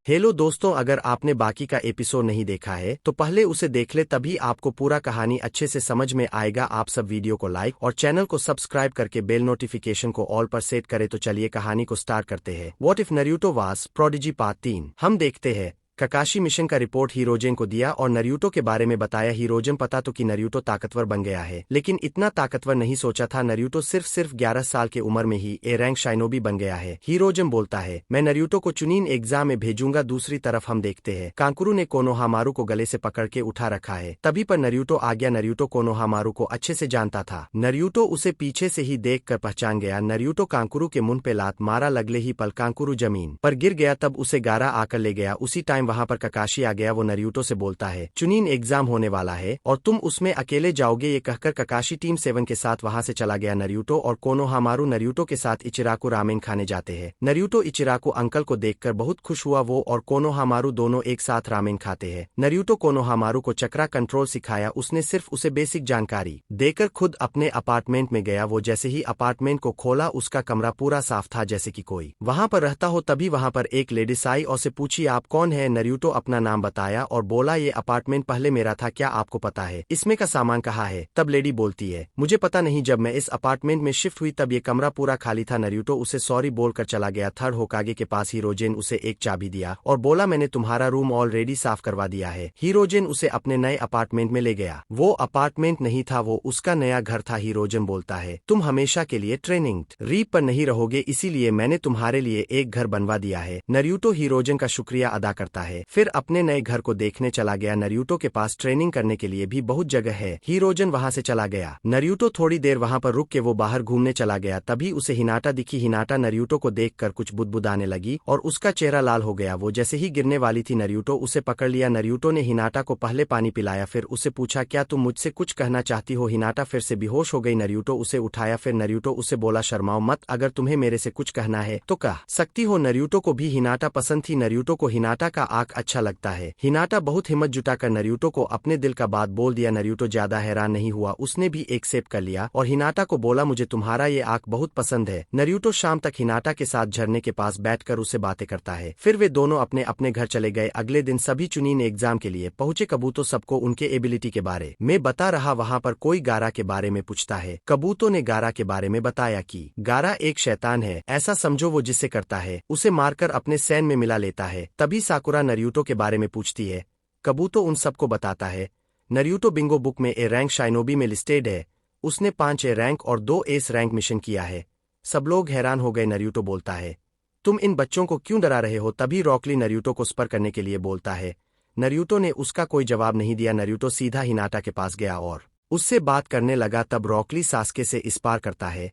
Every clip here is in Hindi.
हेलो दोस्तों, अगर आपने बाकी का एपिसोड नहीं देखा है तो पहले उसे देख ले, तभी आपको पूरा कहानी अच्छे से समझ में आएगा। आप सब वीडियो को लाइक और चैनल को सब्सक्राइब करके बेल नोटिफिकेशन को ऑल पर सेट करें। तो चलिए कहानी को स्टार्ट करते हैं। What if Naruto was prodigy part 3। हम देखते हैं ककाशी मिशन का रिपोर्ट हीरोजन को दिया और नरूटो के बारे में बताया। हीरोजन पता तो कि नरूटो ताकतवर बन गया है, लेकिन इतना ताकतवर नहीं सोचा था। नरूटो सिर्फ 11 साल की उम्र में ही ए रैंक शाइनोबी बन गया है। हीरोजन बोलता है, मैं नरूटो को चुनिन एग्जाम में भेजूंगा। दूसरी तरफ हम देखते हैं कांकुरु ने कोनोहामारू को गले से पकड़ के उठा रखा है। तभी पर नरूटो आ गया। नरूटो कोनोहामारू को अच्छे से जानता था। नरूटो उसे पीछे से ही देख कर पहचान गया। नरूटो कांकुरु के मुंह पे लात मारा। लगले ही पल कांकुरु जमीन पर गिर गया। तब उसे गारा आकर ले गया। उसी टाइम वहां पर ककाशी आ गया। वो नरूटो से बोलता है, चुनिन एग्जाम होने वाला है और तुम उसमें अकेले जाओगे। ये कहकर ककाशी टीम 7 के साथ वहां से चला गया। नरूटो और कोनोहामारू नरूटो के साथ इचिराकु रामेन खाने जाते हैं। नरूटो इचिराकु अंकल को देखकर बहुत खुश हुआ। वो और कोनोहामारू दोनों एक साथ रामेन खाते हैं। नरूटो कोनोहामारू को चक्रा कंट्रोल सिखाया। उसने सिर्फ उसे बेसिक जानकारी देकर खुद अपने अपार्टमेंट में गया। वो जैसे ही अपार्टमेंट को खोला, उसका कमरा पूरा साफ था, जैसे कि कोई वहां पर रहता हो। तभी वहां पर एक लेडीज आई और से पूछी, आप कौन है? नरूटो अपना नाम बताया और बोला, ये अपार्टमेंट पहले मेरा था, क्या आपको पता है इसमें का सामान कहाँ है? तब लेडी बोलती है, मुझे पता नहीं, जब मैं इस अपार्टमेंट में शिफ्ट हुई तब ये कमरा पूरा खाली था। नरूटो उसे सॉरी बोलकर चला गया। थर्ड होकागे के पास हीरोजन उसे एक चाबी दिया और बोला, मैंने तुम्हारा रूम ऑलरेडी साफ करवा दिया है। हीरोजन उसे अपने नए अपार्टमेंट में ले गया। वो अपार्टमेंट नहीं था, वो उसका नया घर था। हीरोजन बोलता है, तुम हमेशा के लिए ट्रेनिंग रीप पर नहीं रहोगे, इसीलिए मैंने तुम्हारे लिए एक घर बनवा दिया है। नरूटो हीरोजन का शुक्रिया अदा करता है, फिर अपने नए घर को देखने चला गया। नरूटो के पास ट्रेनिंग करने के लिए भी बहुत जगह है। हीरोजन वहां से चला गया। नरूटो थोड़ी देर वहां पर रुक के वो बाहर घूमने चला गया। तभी उसे हिनाटा दिखी। हिनाटा नरूटो को देखकर कुछ बुदबुदाने लगी और उसका चेहरा लाल हो गया। वो जैसे ही गिरने वाली थी, नरूटो उसे पकड़ लिया। नरूटो ने हिनाटा को पहले पानी पिलाया, फिर उसे पूछा, क्या तुम मुझसे कुछ कहना चाहती हो? हिनाटा फिर से बेहोश हो गई। नरूटो उसे उठाया। फिर नरूटो उसे बोला, शर्माओ मत, अगर तुम्हें मेरे से कुछ कहना है तो कह सकती हो। नरूटो को भी हिनाटा पसंद थी। नरूटो को हिनाटा का आंख अच्छा लगता है। हिनाटा बहुत हिम्मत जुटाकर नरूटो को अपने दिल का बात बोल दिया। नरूटो ज्यादा हैरान नहीं हुआ, उसने भी एक्सेप्ट कर लिया और हिनाटा को बोला, मुझे तुम्हारा ये आंख बहुत पसंद है। नरूटो शाम तक हिनाटा के साथ झरने के पास बैठकर उससे बातें करता है। फिर वे दोनों अपने अपने घर चले गए। अगले दिन सभी चुनिन एग्जाम के लिए पहुंचे। कबूतो सबको उनके एबिलिटी के बारे में बता रहा। वहां पर कोई गारा के बारे में पूछता है। कबूतो ने गारा के बारे में बताया कि गारा एक शैतान है, ऐसा समझो वो जिससे करता है उसे मारकर अपने सैन में मिला लेता है। तभी साकुरा नरूटो के बारे में पूछती है। कबूतो उन सबको बताता है। नरूटो बिंगो बुक में ए रैंक शाइनोबी में लिस्टेड है। उसने 5 ए रैंक और 2 एस रैंक मिशन किया है। सब लोग हैरान हो गए। नरूटो बोलता है, तुम इन बच्चों को क्यों डरा रहे हो? तभी रॉकली नरूटो को स्पर करने के लिए बोलता है। नरूटो ने उसका कोई जवाब नहीं दिया। नरूटो सीधा हिनाटा के पास गया और उससे बात करने लगा। तब रॉकली सास्के से इस पार करता है।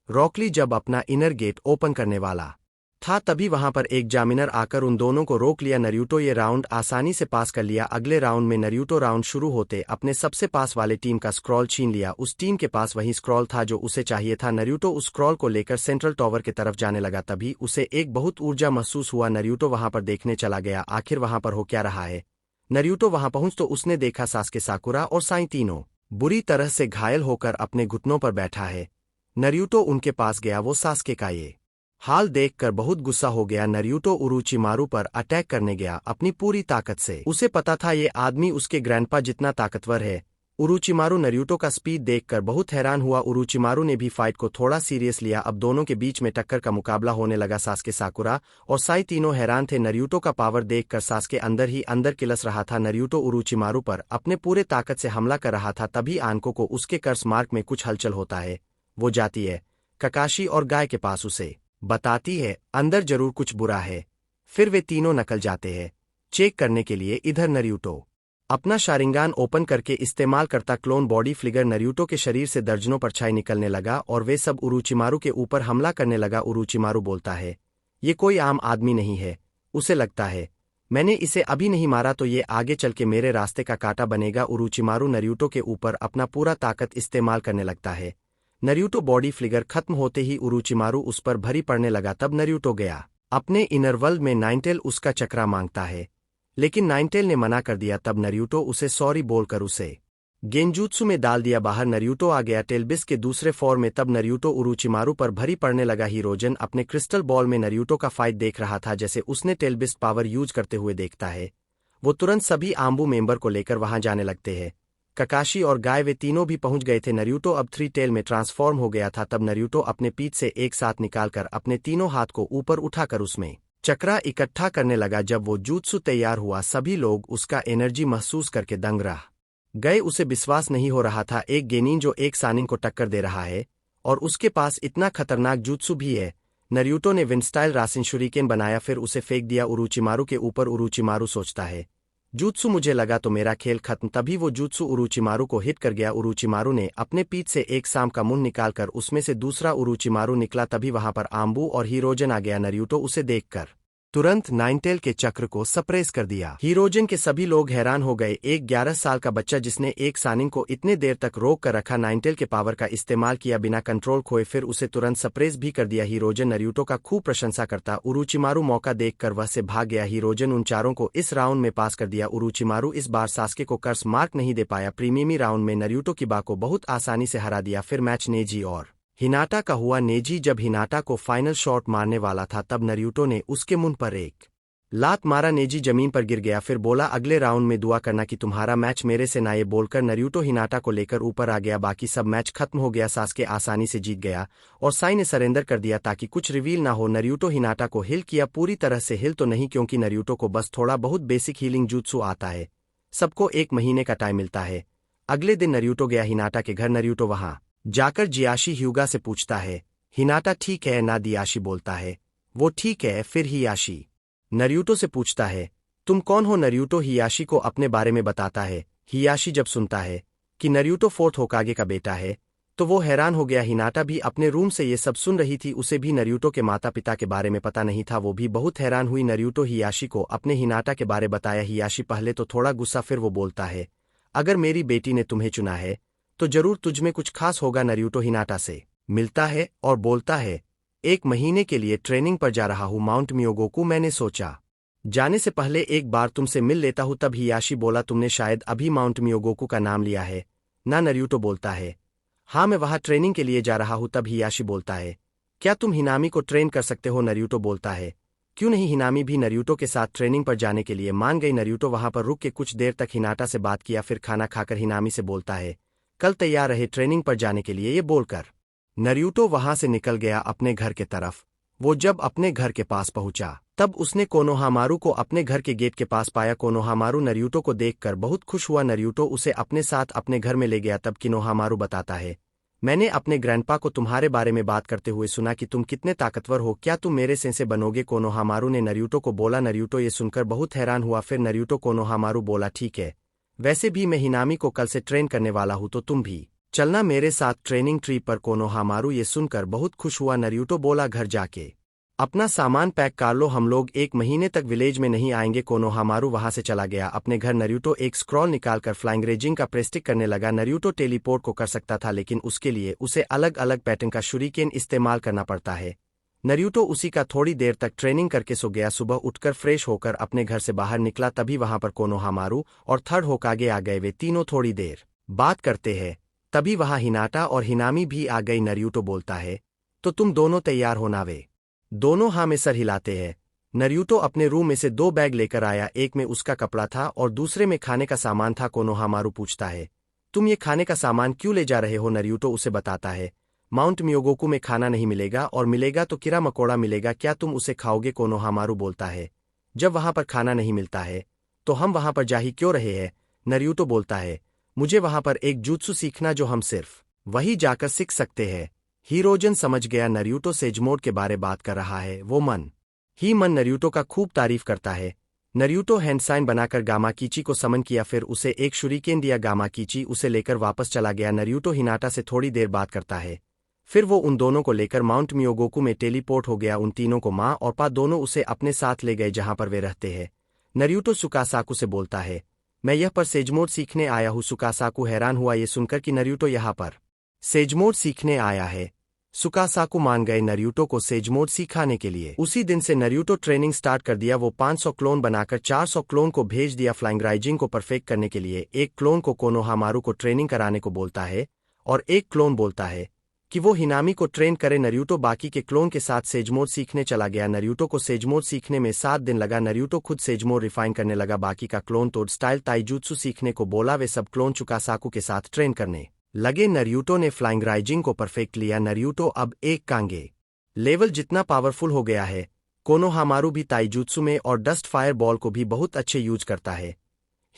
रॉकली जब अपना इनर गेट ओपन करने वाला था, तभी वहां पर एक जामिनर आकर उन दोनों को रोक लिया। नरूटो ये राउंड आसानी से पास कर लिया। अगले राउंड में नरूटो राउंड शुरू होते अपने सबसे पास वाले टीम का स्क्रॉल छीन लिया। उस टीम के पास वही स्क्रॉल था जो उसे चाहिए था। नरूटो उस स्क्रॉल को लेकर सेंट्रल टावर की तरफ जाने लगा। तभी उसे एक बहुत ऊर्जा महसूस हुआ। नरूटो वहां पर देखने चला गया, आखिर वहां पर हो क्या रहा है। नरूटो वहां पहुंच तो उसने देखा सास्के, साकुरा और साई तीनों बुरी तरह से घायल होकर अपने घुटनों पर बैठा है। नरूटो उनके पास गया। वो सास्के का ये हाल देखकर बहुत गुस्सा हो गया। नरूटो उरोचिमारू पर अटैक करने गया अपनी पूरी ताकत से। उसे पता था ये आदमी उसके ग्रैंडपा जितना ताकतवर है। उरोचिमारू नरूटो का स्पीड देखकर बहुत हैरान हुआ। उरोचिमारू ने भी फाइट को थोड़ा सीरियस लिया। अब दोनों के बीच में टक्कर का मुकाबला होने लगा। सास्के, साकुरा और साई तीनों हैरान थे। नरूटो का पावर देखकर सास्के अंदर ही अंदर किलस रहा था। नरूटो उरोचिमारू पर अपने पूरे ताकत से हमला कर रहा था। तभी आनको को उसके कर्स मार्क में कुछ हलचल होता है। वो जाती है ककाशी और गाय के पास, उसे बताती है अंदर जरूर कुछ बुरा है। फिर वे तीनों निकल जाते हैं चेक करने के लिए। इधर नरूटो अपना शारिंगान ओपन करके इस्तेमाल करता क्लोन बॉडी फ्लिगर नरूटो के शरीर से दर्जनों परछाई निकलने लगा और वे सब उरोचिमारू के ऊपर हमला करने लगा। उरोचिमारू बोलता है, ये कोई आम आदमी नहीं है। उसे लगता है मैंने इसे अभी नहीं मारा तो ये आगे चल के मेरे रास्ते का कांटा बनेगा। उरोचिमारू नरूटो के ऊपर अपना पूरा ताकत इस्तेमाल करने लगता है। नरूटो बॉडी फ्लिगर खत्म होते ही उरोचिमारू उस पर भरी पड़ने लगा। तब नरूटो गया अपने इनर वर्ल्ड में। नाइनटेल उसका चक्रा मांगता है, लेकिन नाइनटेल ने मना कर दिया। तब नरूटो उसे सॉरी बोलकर उसे गेंजूत्सु में डाल दिया बाहर। नरूटो आ गया टेलबिस के दूसरे फॉर्म में। तब नरूटो उरोचिमारू पर भरी पड़ने लगा। हीरोजन अपने क्रिस्टल बॉल में नरूटो का फाइट देख रहा था। जैसे उसने टेलबिस्ट पावर यूज करते हुए देखता है, वो तुरंत सभी आम्बू मेंबर को लेकर वहां जाने लगते हैं। ककाशी और गाय वे तीनों भी पहुंच गए थे। नरूटो अब 3 टेल में ट्रांसफॉर्म हो गया था। तब नरूटो अपने पीठ से एक साथ निकालकर अपने तीनों हाथ को ऊपर उठाकर उसमें चक्रा इकट्ठा करने लगा। जब वो jutsu तैयार हुआ, सभी लोग उसका एनर्जी महसूस करके दंग रह गए। उसे विश्वास नहीं हो रहा था, एक गेनिन जो एक सानिन को टक्कर दे रहा है और उसके पास इतना खतरनाक jutsu भी है। नरूटो ने विंस्टाइल रासिन शुरिकेन बनाया, फिर उसे फेंक दिया उरोचिमारू के ऊपर। उरोचिमारू सोचता है, jutsu मुझे लगा तो मेरा खेल खत्म। तभी वो jutsu उरोचिमारू को हिट कर गया। उरोचिमारू ने अपने पीठ से एक सांप का मुंह निकालकर उसमें से दूसरा उरोचिमारू निकला। तभी वहां पर आम्बू और हीरोजन आ गया। नरूटो उसे देखकर तुरंत नाइनटेल के चक्र को सप्रेस कर दिया। हीरोजन के सभी लोग हैरान हो गए। एक 11 साल का बच्चा जिसने एक सानिन को इतने देर तक रोक कर रखा, नाइनटेल के पावर का इस्तेमाल किया बिना कंट्रोल खोए, फिर उसे तुरंत सप्रेस भी कर दिया। हीरोजन नरूटो का खूब प्रशंसा करता। उरोचिमारू मौका देखकर वह से भाग गया। हीरोजन उन चारों को इस राउंड में पास कर दिया। उरोचिमारू इस बार सास्के को कर्स मार्क नहीं दे पाया। प्रीमियमी राउंड में नरूटो किबा को बहुत आसानी से हरा दिया। फिर मैच नेजी और हिनाटा का हुआ। नेजी जब हिनाटा को फाइनल शॉट मारने वाला था, तब नरूटो ने उसके मुंह पर एक लात मारा। नेजी जमीन पर गिर गया। फिर बोला, अगले राउंड में दुआ करना कि तुम्हारा मैच मेरे से ना। ये बोलकर नरूटो हिनाटा को लेकर ऊपर आ गया। बाकी सब मैच खत्म हो गया। सास्के आसानी से जीत गया और साई ने सरेंडर कर दिया ताकि कुछ रिवील ना हो। नरूटो हिनाटा को हिल किया। पूरी तरह से हिल तो नहीं, क्योंकि नरूटो को बस थोड़ा बहुत बेसिक हीलिंग jutsu आता है। सबको 1 महीने का टाइम मिलता है। अगले दिन नरूटो गया हिनाटा के घर। नरूटो वहां जाकर जियाशी ह्यूगा से पूछता है, हिनाटा ठीक है ना? दियाशी बोलता है, वो ठीक है। फिर हियाशी नरूटो से पूछता है, तुम कौन हो? नरूटो हियाशी को अपने बारे में बताता है। हियाशी जब सुनता है कि नरूटो 4th होकागे का बेटा है, तो वो हैरान हो गया। हिनाटा भी अपने रूम से ये सब सुन रही थी। उसे भी नरूटो के माता पिता के बारे में पता नहीं था। वो भी बहुत हैरान हुई। नरूटो हियाशी को अपने हिनाटा के बारे बताया। हियाशी पहले तो थोड़ा गुस्सा, फिर वो बोलता है, अगर मेरी बेटी ने तुम्हें चुना है तो जरूर तुझमें कुछ खास होगा। नरूटो हिनाटा से मिलता है और बोलता है, 1 महीने के लिए ट्रेनिंग पर जा रहा हूँ माउंट मियोगोकू। मैंने सोचा जाने से पहले एक बार तुमसे मिल लेता हूँ। तब हियाशी बोला, तुमने शायद अभी माउंट मियोगोकू का नाम लिया है ना? नरूटो बोलता है, हाँ मैं वहाँ ट्रेनिंग के लिए जा रहा हूँ। तब हियाशी बोलता है, क्या तुम हिनामी को ट्रेन कर सकते हो? नरूटो बोलता है, क्यों नहीं। हिनामी भी नरूटो के साथ ट्रेनिंग पर जाने के लिए मान गई। नरूटो वहां पर रुक के कुछ देर तक हिनाटा से बात किया। फिर खाना खाकर हिनामी से बोलता है, कल तैयार रहे ट्रेनिंग पर जाने के लिए। ये बोलकर नरूटो वहां से निकल गया अपने घर के तरफ। वो जब अपने घर के पास पहुंचा, तब उसने कोनोहामारू को अपने घर के गेट के पास पाया। कोनोहामारू नरूटो को देखकर बहुत खुश हुआ। नरूटो उसे अपने साथ अपने घर में ले गया। तब कोनोहामारू बताता है, मैंने अपने ग्रैंडपा को तुम्हारे बारे में बात करते हुए सुना कि तुम कितने ताकतवर हो। क्या तुम मेरे से बनोगे? कोनोहामारू ने नरूटो को बोला। नरूटो ये सुनकर बहुत हैरान हुआ। फिर नरूटो कोनोहामारू बोला, ठीक है, वैसे भी मैं हिनामी को कल से ट्रेन करने वाला हूं, तो तुम भी चलना मेरे साथ ट्रेनिंग ट्रिप पर। कोनोहामारू ये सुनकर बहुत खुश हुआ। नरूटो बोला, घर जाके अपना सामान पैक कर लो, हम लोग 1 महीने तक विलेज में नहीं आएंगे। कोनोहामारू वहां से चला गया अपने घर। नरूटो एक स्क्रॉल निकालकर फ्लाइंग रेजिंग का प्रेस्टिक करने लगा। नरूटो टेलीपोर्ट को कर सकता था, लेकिन उसके लिए उसे अलग अलग पैटर्न का शुरिकेन इस्तेमाल करना पड़ता है। नरूटो उसी का थोड़ी देर तक ट्रेनिंग करके सो गया। सुबह उठकर फ्रेश होकर अपने घर से बाहर निकला। तभी वहां पर कोनोहामारू और 3rd होकागे आ गए। वे तीनों थोड़ी देर बात करते हैं। तभी वहां हिनाटा और हिनामी भी आ गई। नरूटो बोलता है, तो तुम दोनों तैयार हो ना? वे दोनों हाँ में सर हिलाते हैं। नरूटो अपने रूम में से 2 बैग लेकर आया। एक में उसका कपड़ा था और दूसरे में खाने का सामान था। कोनोहामारू पूछता है, तुम ये खाने का सामान क्यों ले जा रहे हो? नरूटो उसे बताता है, माउंट मियोगोकू में खाना नहीं मिलेगा, और मिलेगा तो कीड़ा मकोड़ा मिलेगा। क्या तुम उसे खाओगे? कोनोहामारू बोलता है, जब वहां पर खाना नहीं मिलता है तो हम वहां पर जा ही क्यों रहे हैं? नरूटो बोलता है, मुझे वहां पर एक jutsu सीखना जो हम सिर्फ वही जाकर सीख सकते हैं। हीरोजन समझ गया नरूटो सेजमोड के बारे बात कर रहा है। वो मन ही मन नरूटो का खूब तारीफ करता है। नरूटो हैंड साइन बनाकर गामाकीची को समन किया, फिर उसे एक शुरिकेन दिया। गामाकीची उसे लेकर वापस चला गया। नरूटो हिनाटा से थोड़ी देर बात करता है। फिर वो उन दोनों को लेकर माउंट मियोगोकू में टेलीपोर्ट हो गया। उन तीनों को माँ और पा दोनों उसे अपने साथ ले गए जहां पर वे रहते हैं। नरूटो सुकासाकू से बोलता है, मैं यह पर सेजमोड सीखने आया हूँ। सुकासाकू हैरान हुआ ये सुनकर कि नरूटो यहाँ पर सेजमोड सीखने आया है। सुकासाकु मान गए नरूटो को सेज मोड सिखाने के लिए। उसी दिन से नरूटो ट्रेनिंग स्टार्ट कर दिया। वो 500 क्लोन बनाकर 400 क्लोन को भेज दिया फ्लाइंग राइजिंग को परफेक्ट करने के लिए। एक क्लोन को कोनोहामारू को ट्रेनिंग कराने को बोलता है और एक क्लोन बोलता है कि वो हिनामी को ट्रेन करे। नरूटो बाकी के क्लोन के साथ सेज मोड सीखने चला गया। नरूटो को सेज मोड सीखने में 7 दिन लगा। नरूटो खुद सेज मोड रिफाइन करने लगा। बाकी का क्लोन तोड़ स्टाइल ताइजुत्सु सीखने को बोला। वे सब क्लोन चुकासाकु के साथ ट्रेन करने लगे। नरूटो ने फ्लाइंग राइजिंग को परफेक्ट लिया। नरूटो अब एक कांगे लेवल जितना पावरफुल हो गया है। कोनोहामारू भी ताइजुत्सु में और डस्ट फायर बॉल को भी बहुत अच्छे यूज करता है।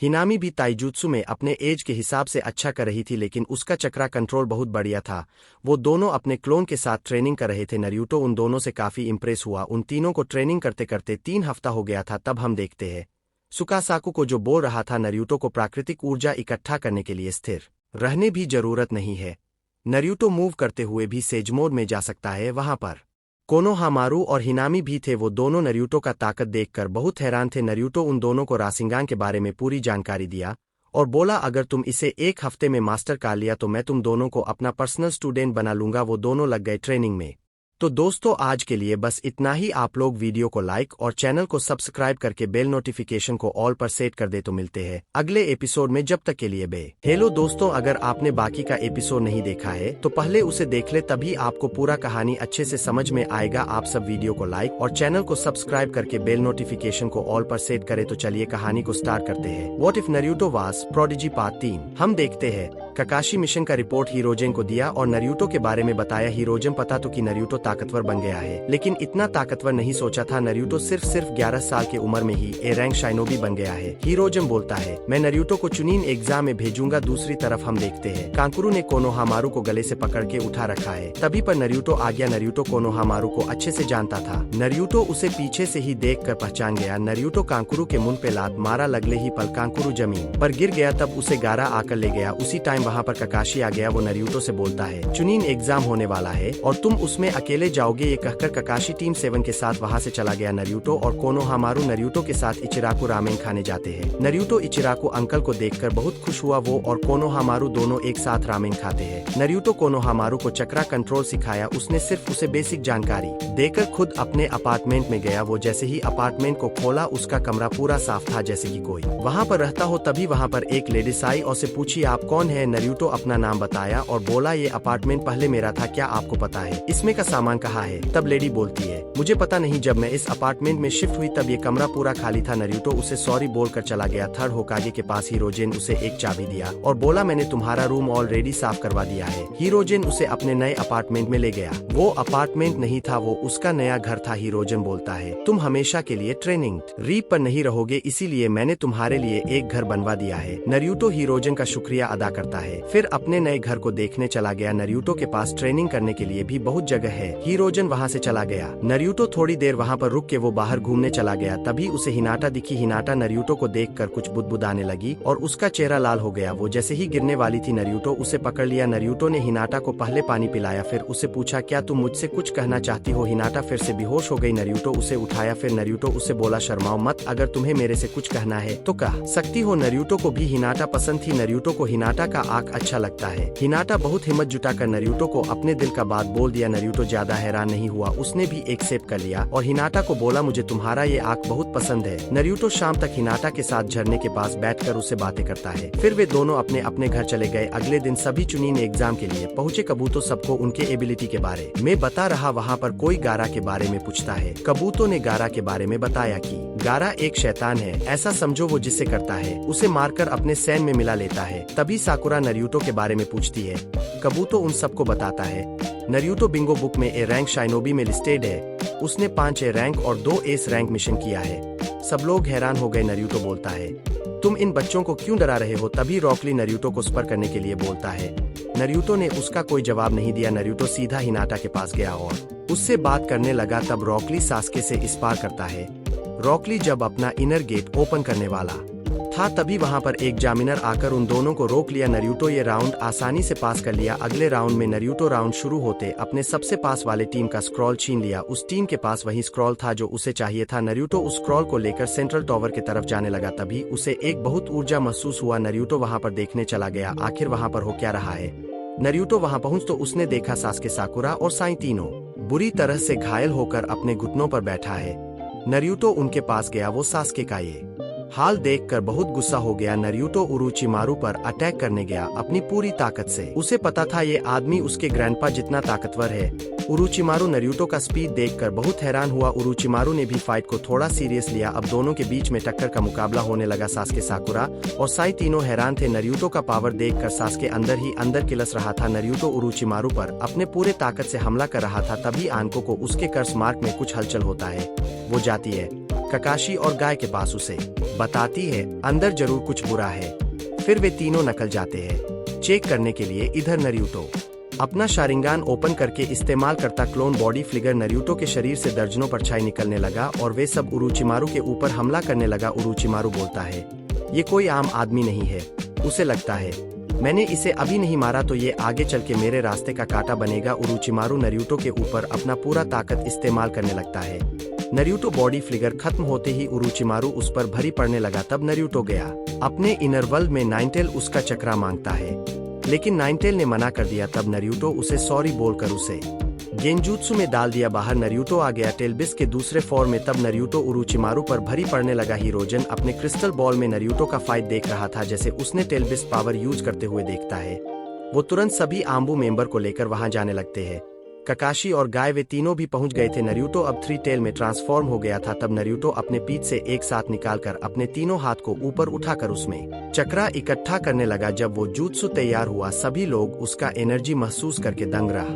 हिनामी भी ताइजुत्सु में अपने एज के हिसाब से अच्छा कर रही थी, लेकिन उसका चक्रा कंट्रोल बहुत बढ़िया था। वो दोनों अपने क्लोन के साथ ट्रेनिंग कर रहे थे। नरूटो उन दोनों से काफी इंप्रेस हुआ। उन तीनों को ट्रेनिंग करते करते 3 हफ्ता हो गया था। तब हम देखते हैं सुकासाकु को जो बोल रहा था नरूटो को प्राकृतिक ऊर्जा इकट्ठा करने के लिए स्थिर रहने भी जरूरत नहीं है। नरूटो मूव करते हुए भी सेज मोड में जा सकता है। वहां पर कोनोहामारू और हिनामी भी थे। वो दोनों नरूटो का ताकत देखकर बहुत हैरान थे। नरूटो उन दोनों को रासिंगान के बारे में पूरी जानकारी दिया और बोला अगर तुम इसे 1 हफ्ते में मास्टर कर लिया तो मैं तुम दोनों को अपना पर्सनल स्टूडेंट बना लूंगा। वो दोनों लग गए ट्रेनिंग में। तो दोस्तों आज के लिए बस इतना ही। आप लोग वीडियो को लाइक और चैनल को सब्सक्राइब करके बेल नोटिफिकेशन को ऑल पर सेट कर दे। तो मिलते हैं अगले एपिसोड में, जब तक के लिए बे। हेलो दोस्तों, अगर आपने बाकी का एपिसोड नहीं देखा है तो पहले उसे देख ले, तभी आपको पूरा कहानी अच्छे से समझ में आएगा। आप सब वीडियो को लाइक और चैनल को सब्सक्राइब करके बेल नोटिफिकेशन को ऑल पर सेट करे। तो चलिए कहानी को स्टार्ट करते हैं। What if Naruto was prodigy part 3। हम देखते हैं काकाशी मिशन का रिपोर्ट हीरोजन को दिया और नरूटो के बारे में बताया। हीरोजन पता तो कि नरूटो ताकतवर बन गया है, लेकिन इतना ताकतवर नहीं सोचा था। नरूटो सिर्फ 11 साल की उम्र में ही ए रैंक शाइनोबी बन गया है। हीरोजन बोलता है मैं नरूटो को चुनिन एग्जाम में भेजूंगा। दूसरी तरफ हम देखते हैं कांकुरु ने कोनोहामारू को गले से पकड़ के उठा रखा है। तभी पर नरूटो आ गया। नरूटो कोनोहामारू को अच्छे से जानता था। नरूटो उसे पीछे से ही देख कर पहचान गया। नरूटो कांकुरु के मुंह पे लात मारा। लगले ही पल कांकुरु जमीन पर गिर गया। तब उसे गारा आकर ले गया। उसी टाइम वहाँ पर काकाशी आ गया। वो नरूटो से बोलता है चुनिन एग्जाम होने वाला है और तुम उसमें अकेले जाओगे। ये कहकर काकाशी टीम 7 के साथ वहाँ से चला गया। नरूटो और कोनोहामारू नरूटो के साथ इचिराकु रामेन खाने जाते हैं। नरूटो इचिराकु अंकल को देखकर बहुत खुश हुआ। वो और कोनोहामारू दोनों एक साथ रामेन खाते हैं। नरूटो कोनोहामारू को चक्रा कंट्रोल सिखाया। उसने सिर्फ उसे बेसिक जानकारी देकर खुद अपने अपार्टमेंट में गया। वो जैसे ही अपार्टमेंट को खोला उसका कमरा पूरा साफ था जैसे कि कोई वहाँ पर रहता हो। तभी वहाँ पर एक लेडीज आई और से पूछी आप कौन है। नरूटो अपना नाम बताया और बोला ये अपार्टमेंट पहले मेरा था, क्या आपको पता है इसमें का सामान कहाँ है। तब लेडी बोलती है मुझे पता नहीं, जब मैं इस अपार्टमेंट में शिफ्ट हुई तब ये कमरा पूरा खाली था। नरूटो उसे सॉरी बोलकर चला गया। थर्ड होकागे के पास हीरोजन उसे एक चाबी दिया और बोला मैंने तुम्हारा रूम ऑलरेडी साफ करवा दिया है। हीरोजन उसे अपने नए अपार्टमेंट में ले गया। वो अपार्टमेंट नहीं था, वो उसका नया घर था। हीरोजन बोलता है तुम हमेशा के लिए ट्रेनिंग रीप पर नहीं रहोगे, इसीलिए मैंने तुम्हारे लिए एक घर बनवा दिया है। नरूटो हीरोजन का शुक्रिया अदा करता है, फिर अपने नए घर को देखने चला गया। नरूटो के पास ट्रेनिंग करने के लिए भी बहुत जगह है। हीरोजन वहाँ से चला गया। नरूटो थोड़ी देर वहाँ पर रुक के वो बाहर घूमने चला गया। तभी उसे हिनाटा दिखी। हिनाटा नरूटो को देखकर कुछ बुदबुदाने लगी और उसका चेहरा लाल हो गया। वो जैसे ही गिरने वाली थी नरूटो उसे पकड़ लिया। नरूटो ने हिनाटा को पहले पानी पिलाया, फिर उसे पूछा क्या तुम मुझसे कुछ कहना चाहती हो। हिनाटा फिर से बेहोश हो गई। नरूटो उसे उठाया। फिर नरूटो उसे बोला शर्माओ मत, अगर तुम्हें मेरे से कुछ कहना है तो कह सकती हो। नरूटो को भी हिनाटा पसंद थी। नरूटो को हिनाटा का आंख अच्छा लगता है। हिनाटा बहुत हिम्मत जुटाकर नरूटो को अपने दिल का बात बोल दिया। नरूटो ज्यादा हैरान नहीं हुआ, उसने भी एक्सेप्ट कर लिया और हिनाटा को बोला मुझे तुम्हारा ये आंख बहुत पसंद है। नरूटो शाम तक हिनाटा के साथ झरने के पास बैठकर उससे बातें करता है। फिर वे दोनों अपने अपने घर चले गए। अगले दिन सभी चुनिन एग्जाम के लिए पहुँचे। कबूतो सबको उनके एबिलिटी के बारे में बता रहा। वहाँ पर कोई गारा के बारे में पूछता है। कबूतो ने गारा के बारे में बताया कि गारा एक शैतान है, ऐसा समझो वो जिससे करता है उसे मारकर अपने सैन में मिला लेता है। तभी साकुरा नरूटो के बारे में पूछती है। कबूतो उन सबको बताता है। नरूटो बिंगो बुक में ए रैंक शाइनोबी में लिस्टेड है। उसने 5 ए रैंक और 2 एस रैंक मिशन किया है। सब लोग हैरान हो गए। नरूटो बोलता है तुम इन बच्चों को क्यों डरा रहे हो। तभी रॉकली नरूटो को स्पर करने के लिए बोलता है। नरूटो ने उसका कोई जवाब नहीं दिया। नरूटो सीधा हिनाटा के पास गया और उससे बात करने लगा। तब रॉकली सास्के से इस पार करता है। रॉकली जब अपना इनर गेट ओपन करने वाला था तभी वहां पर एक जामिनर आकर उन दोनों को रोक लिया। नरूटो ये राउंड आसानी से पास कर लिया। अगले राउंड में नरूटो राउंड शुरू होते अपने सबसे पास वाले टीम का स्क्रॉल छीन लिया। उस टीम के पास वही स्क्रॉल था जो उसे चाहिए था। नरूटो उस स्क्रॉल को लेकर सेंट्रल टावर की तरफ जाने लगा। तभी उसे एक बहुत ऊर्जा महसूस हुआ। नरूटो वहां पर देखने चला गया आखिर वहां पर हो क्या रहा है। नरूटो वहां पहुंच तो उसने देखा सास्के, साकुरा और साई तीनों बुरी तरह से घायल होकर अपने घुटनों पर बैठा है। नरूटो उनके पास गया। वो सास्के का ये हाल देखकर बहुत गुस्सा हो गया। नरूटो उरोचिमारू पर अटैक करने गया अपनी पूरी ताकत से। उसे पता था ये आदमी उसके ग्रैंडपा जितना ताकतवर है। उरोचिमारू नरूटो का स्पीड देखकर बहुत हैरान हुआ। उरोचिमारू ने भी फाइट को थोड़ा सीरियस लिया। अब दोनों के बीच में टक्कर का मुकाबला होने लगा। सास्के, साकुरा और साई तीनों हैरान थे। नरूटो का पावर देखकर सास्के अंदर ही अंदर किलस रहा था। नरूटो उरोचिमारू पर अपने पूरे ताकत से हमला कर रहा था। तभी आनको को उसके कर्स मार्क में कुछ हलचल होता है। वो जाती है ककाशी और गाय के पास, उसे बताती है अंदर जरूर कुछ बुरा है। फिर वे तीनों निकल जाते हैं चेक करने के लिए। इधर नरूटो अपना शारिंगान ओपन करके इस्तेमाल करता क्लोन बॉडी फ्लिगर। नरूटो के शरीर से दर्जनों परछाई निकलने लगा और वे सब उरोचिमारू के ऊपर हमला करने लगा। उरोचिमारू बोलता है ये कोई आम आदमी नहीं है। उसे लगता है मैंने इसे अभी नहीं मारा तो ये आगे चल के मेरे रास्ते का कांटा बनेगा। उरोचिमारू नरूटो के ऊपर अपना पूरा ताकत इस्तेमाल करने लगता है। नरूटो बॉडी फ्लिगर खत्म होते ही उरोचिमारू उस पर भरी पड़ने लगा। तब नरूटो गया अपने इनर वर्ल्ड में। नाइनटेल उसका चक्रा मांगता है लेकिन नाइनटेल ने मना कर दिया। तब नरूटो उसे सॉरी बोलकर उसे गेंजूत्सु में डाल दिया बाहर। नरूटो आ गया टेलबिस के दूसरे फॉर्म में। तब नरूटो उरोचिमारू पर भरी पड़ने लगा। हीरोजन अपने क्रिस्टल बॉल में नरूटो का फाइट देख रहा था जैसे उसने टेलबिस पावर यूज करते हुए देखता है। वो तुरंत सभी आम्बू मेंबर को लेकर वहां जाने लगते हैं। ककाशी और गाय वे तीनों भी पहुंच गए थे। नरूटो अब 3 टेल में ट्रांसफॉर्म हो गया था। तब नरूटो अपने पीठ से एक साथ निकालकर अपने तीनों हाथ को ऊपर उठाकर उसमें चक्रा इकट्ठा करने लगा। जब वो jutsu तैयार हुआ सभी लोग उसका एनर्जी महसूस करके दंग रह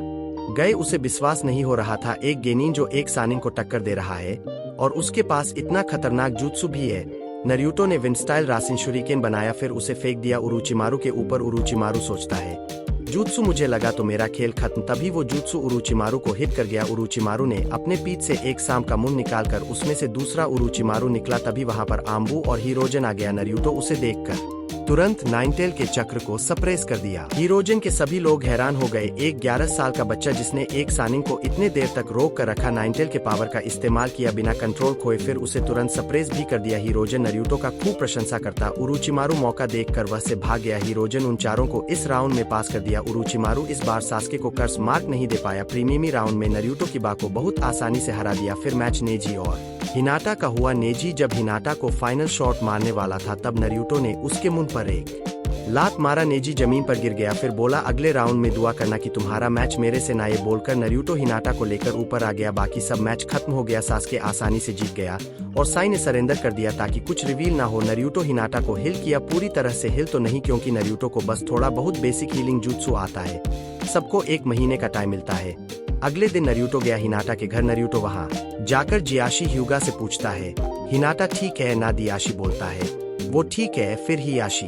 गए। उसे विश्वास नहीं हो रहा था एक गेनिन जो एक सानिन को टक्कर दे रहा है और उसके पास इतना खतरनाक jutsu भी है। नरूटो ने विंड स्टाइल रासिन शुरिकेन बनाया फिर उसे फेंक दिया उरोचिमारू के ऊपर। उरोचिमारू सोचता है jutsu मुझे लगा तो मेरा खेल खत्म। तभी वो jutsu उरोचिमारू को हिट कर गया। उरोचिमारू ने अपने पीठ से एक सांप का मुंह निकालकर उसमें से दूसरा उरोचिमारू निकला। तभी वहां पर आम्बू और हीरोजन आ गया। नरूटो उसे देखकर तुरंत नाइनटेल के चक्र को सप्रेस कर दिया। हीरोजन के सभी लोग हैरान हो गए। एक 11 साल का बच्चा जिसने एक सानिन को इतने देर तक रोक कर रखा नाइनटेल के पावर का इस्तेमाल किया बिना कंट्रोल खोए फिर उसे तुरंत सप्रेस भी कर दिया। हीरोजन नरूटो का खूब प्रशंसा करता। उरोचिमारू मौका देखकर वह से भाग गया। हीरोजन उन चारों को इस राउंड में पास कर दिया। उरोचिमारू इस बार सास्के को कर्स मार्क नहीं दे पाया। प्रीमियमी राउंड में नरूटो की को बहुत आसानी से हरा दिया। फिर मैच नेजी और हिनाटा का हुआ। नेजी जब हिनाटा को फाइनल शॉट मारने वाला था तब नरूटो ने उसके मुंह पर एक लात मारा। नेजी जमीन पर गिर गया। फिर बोला अगले राउंड में दुआ करना कि तुम्हारा मैच मेरे से ना। ये बोलकर नरूटो हिनाटा को लेकर ऊपर आ गया। बाकी सब मैच खत्म हो गया। सास्के आसानी से जीत गया और साई ने सरेंडर कर दिया ताकि कुछ रिवील ना हो। नरूटो हिनाटा को हिल किया। पूरी तरह से हिल तो नहीं क्योंकि नरूटो को बस थोड़ा बहुत बेसिक हीलिंग jutsu आता है। सबको 1 महीने का टाइम मिलता है। अगले दिन नरूटो गया हिनाटा के घर। नरूटो वहां जाकर जियाशी ह्यूगा से पूछता है हिनाटा ठीक है ना। दियाशी बोलता है वो ठीक है। फिर हियाशी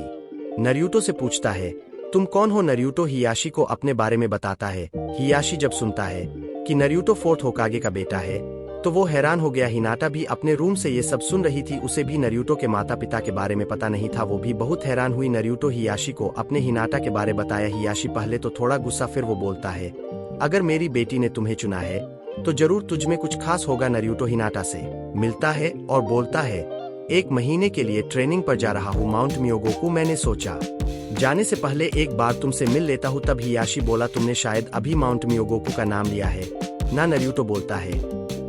नरूटो से पूछता है तुम कौन हो। नरूटो हियाशी को अपने बारे में बताता है। हियाशी जब सुनता है कि नरूटो 4th होकागे का बेटा है तो वो हैरान हो गया। हिनाटा भी अपने रूम से ये सब सुन रही थी। उसे भी नरूटो के माता पिता के बारे में पता नहीं था। वो भी बहुत हैरान हुई। नरूटो हियाशी को अपने हिनाटा के बारे बताया। हियाशी पहले तो थोड़ा गुस्सा फिर वो बोलता है अगर मेरी बेटी ने तुम्हें चुना है तो जरूर तुझमें कुछ खास होगा। नरूटो हिनाटा से मिलता है और बोलता है 1 महीने के लिए ट्रेनिंग पर जा रहा हूँ माउंट मियोगोकू। मैंने सोचा जाने से पहले एक बार तुमसे मिल लेता हूँ। तब हियाशी बोला तुमने शायद अभी माउंट मियोगोकू का नाम लिया है ना। नरूटो बोलता है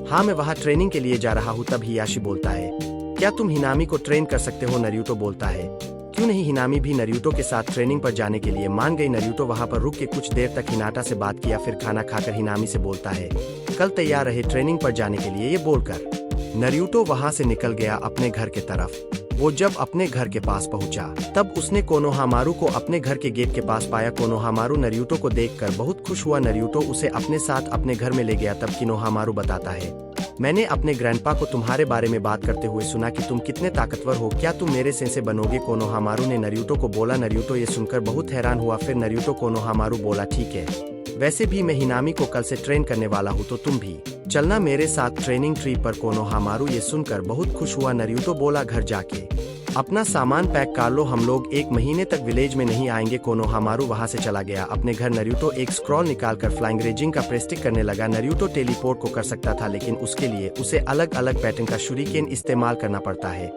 हाँ मैं वहाँ ट्रेनिंग के लिए जा रहा हूँ। तब हियाशी बोलता है क्या तुम हिनामी को ट्रेन कर सकते हो। नरूटो बोलता है क्यों नहीं। हिनामी भी नरूटो के साथ ट्रेनिंग पर जाने के लिए मान गई। नरूटो वहां पर रुक के कुछ देर तक हिनाटा से बात किया। फिर खाना खाकर हिनामी से बोलता है कल तैयार रहे ट्रेनिंग पर जाने के लिए। ये बोलकर नरूटो वहां से निकल गया अपने घर के तरफ। वो जब अपने घर के पास पहुंचा तब उसने कोनोहामारू को अपने घर के गेट के पास पाया। कोनोहामारू नरूटो को देखकर बहुत खुश हुआ। नरूटो उसे अपने साथ अपने घर में ले गया। तब कोनोहामारू बताता है मैंने अपने ग्रैंडपा को तुम्हारे बारे में बात करते हुए सुना कि तुम कितने ताकतवर हो। क्या तुम मेरे सेंसे बनोगे। कोनोहामारू ने नरूटो को बोला। नरूटो ये सुनकर बहुत हैरान हुआ। फिर नरूटो कोनोहामारू बोला ठीक है वैसे भी मैं हिनामी को कल से ट्रेन करने वाला हूँ तो तुम भी चलना मेरे साथ ट्रेनिंग ट्रिप पर। कोनोहामारू ये सुनकर बहुत खुश हुआ। नरूटो बोला घर जाके अपना सामान पैक कर लो हम लोग 1 महीने तक विलेज में नहीं आएंगे। कोनोहामारू वहां से चला गया अपने घर। नरूटो एक स्क्रॉल निकालकर फ्लाइंग रेजिंग का प्रेस्टिक करने लगा। नरूटो टेलीपोर्ट को कर सकता था लेकिन उसके लिए उसे अलग अलग पैटर्न का शुरिकेन इस्तेमाल करना पड़ता है।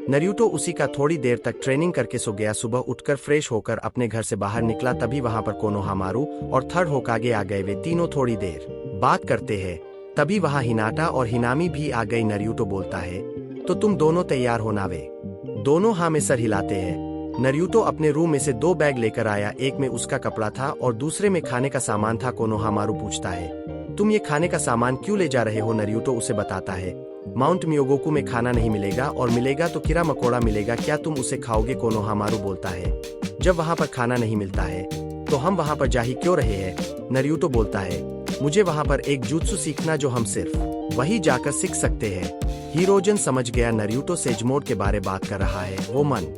नरूटो उसी का थोड़ी देर तक ट्रेनिंग करके सो गया। सुबह उठकर फ्रेश होकर अपने घर से बाहर निकला, तभी वहां पर कोनोहामारू और थर्ड होकागे आ गए। वे तीनों थोड़ी देर बात करते हैं, तभी वहां हिनाटा और हिनामी भी आ गई। नरूटो बोलता है, तो तुम दोनों तैयार हो ना? वे दोनों हाँ में सर हिलाते हैं। नरूटो अपने रूम में से 2 बैग लेकर आया, एक में उसका कपड़ा था और दूसरे में खाने का सामान था। कोनोहामारू पूछता है, तुम ये खाने का सामान क्यों ले जा रहे हो? नरूटो उसे बताता है, माउंट मियोगोकू में खाना नहीं मिलेगा और मिलेगा तो कीड़ा मकोड़ा मिलेगा, क्या तुम उसे खाओगे? कोनोहामारू बोलता है, जब वहां पर खाना नहीं मिलता है तो हम वहां पर जा ही क्यों रहे हैं? नरूटो बोलता है, मुझे वहां पर एक जुत्सु सीखना जो हम सिर्फ वही जाकर सीख सकते हैं। हीरोजन समझ गया नरूटो सेजमोड के बारे बात कर रहा है। वो मन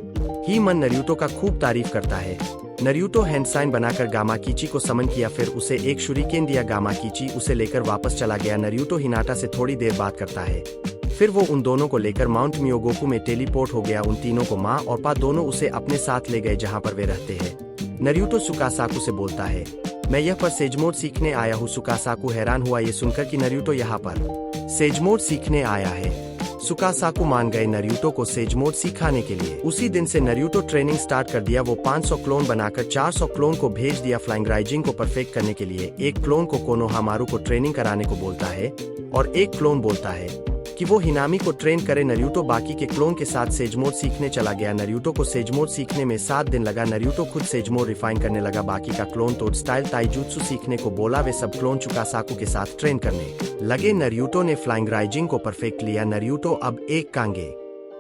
ही मन नरूटो का खूब तारीफ करता है। नरूटो हैंड साइन बनाकर गामाकीची को समन किया, फिर उसे एक शुरिकेन दिया। गामाकीची उसे लेकर वापस चला गया। नरूटो हिनाटा से थोड़ी देर बात करता है, फिर वो उन दोनों को लेकर माउंट मियोगोकू में टेलीपोर्ट हो गया। उन तीनों को माँ और पा दोनों उसे अपने साथ ले गए जहाँ पर वे रहते हैं। नरूटो सुकासाकू से बोलता है, मैं यह पर सेजमोड सीखने आया हूँ। सुकासाकू हैरान हुआ ये सुनकर कि नरूटो यहाँ पर सेजमोड सीखने आया है। सुकासाकू मान गए नरूटो को सेजमोड सिखाने के लिए। उसी दिन से नरूटो ट्रेनिंग स्टार्ट कर दिया। वो 500 क्लोन बनाकर 400 क्लोन को भेज दिया फ्लाइंग राइजिंग को परफेक्ट करने के लिए। एक क्लोन को कोनोहामारू को ट्रेनिंग कराने को बोलता है और एक क्लोन बोलता है कि वो हिनामी को ट्रेन करे। नरूटो बाकी के क्लोन के साथ सेजमोड सीखने चला गया। नरूटो को सेजमोड सीखने में 7 दिन लगा। नरूटो खुद सेजमोड रिफाइन करने लगा। बाकी का क्लोन तो स्टाइल ताइजुत्सु सीखने को बोला। वे सब क्लोन सुकासाकू के साथ ट्रेन करने लगे। नरूटो ने फ्लाइंग राइजिंग को परफेक्ट लिया। नरूटो अब एक कांगे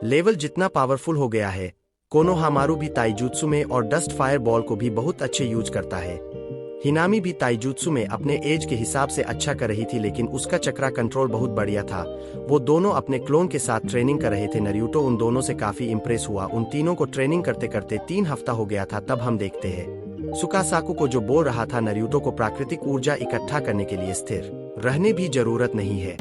लेवल जितना पावरफुल हो गया है। कोनोहामारू भी ताइजुत्सु में और डस्ट फायर बॉल को भी बहुत अच्छे यूज करता है। हिनामी भी ताइजुत्सु में अपने एज के हिसाब से अच्छा कर रही थी, लेकिन उसका चक्रा कंट्रोल बहुत बढ़िया था। वो दोनों अपने क्लोन के साथ ट्रेनिंग कर रहे थे। नरूटो उन दोनों से काफी इम्प्रेस हुआ। उन तीनों को ट्रेनिंग करते करते 3 हफ्ता हो गया था। तब हम देखते हैं सुकासाकू को जो बोल रहा था नरूटो को प्राकृतिक ऊर्जा इकट्ठा करने के लिए स्थिर रहने भी जरूरत नहीं है।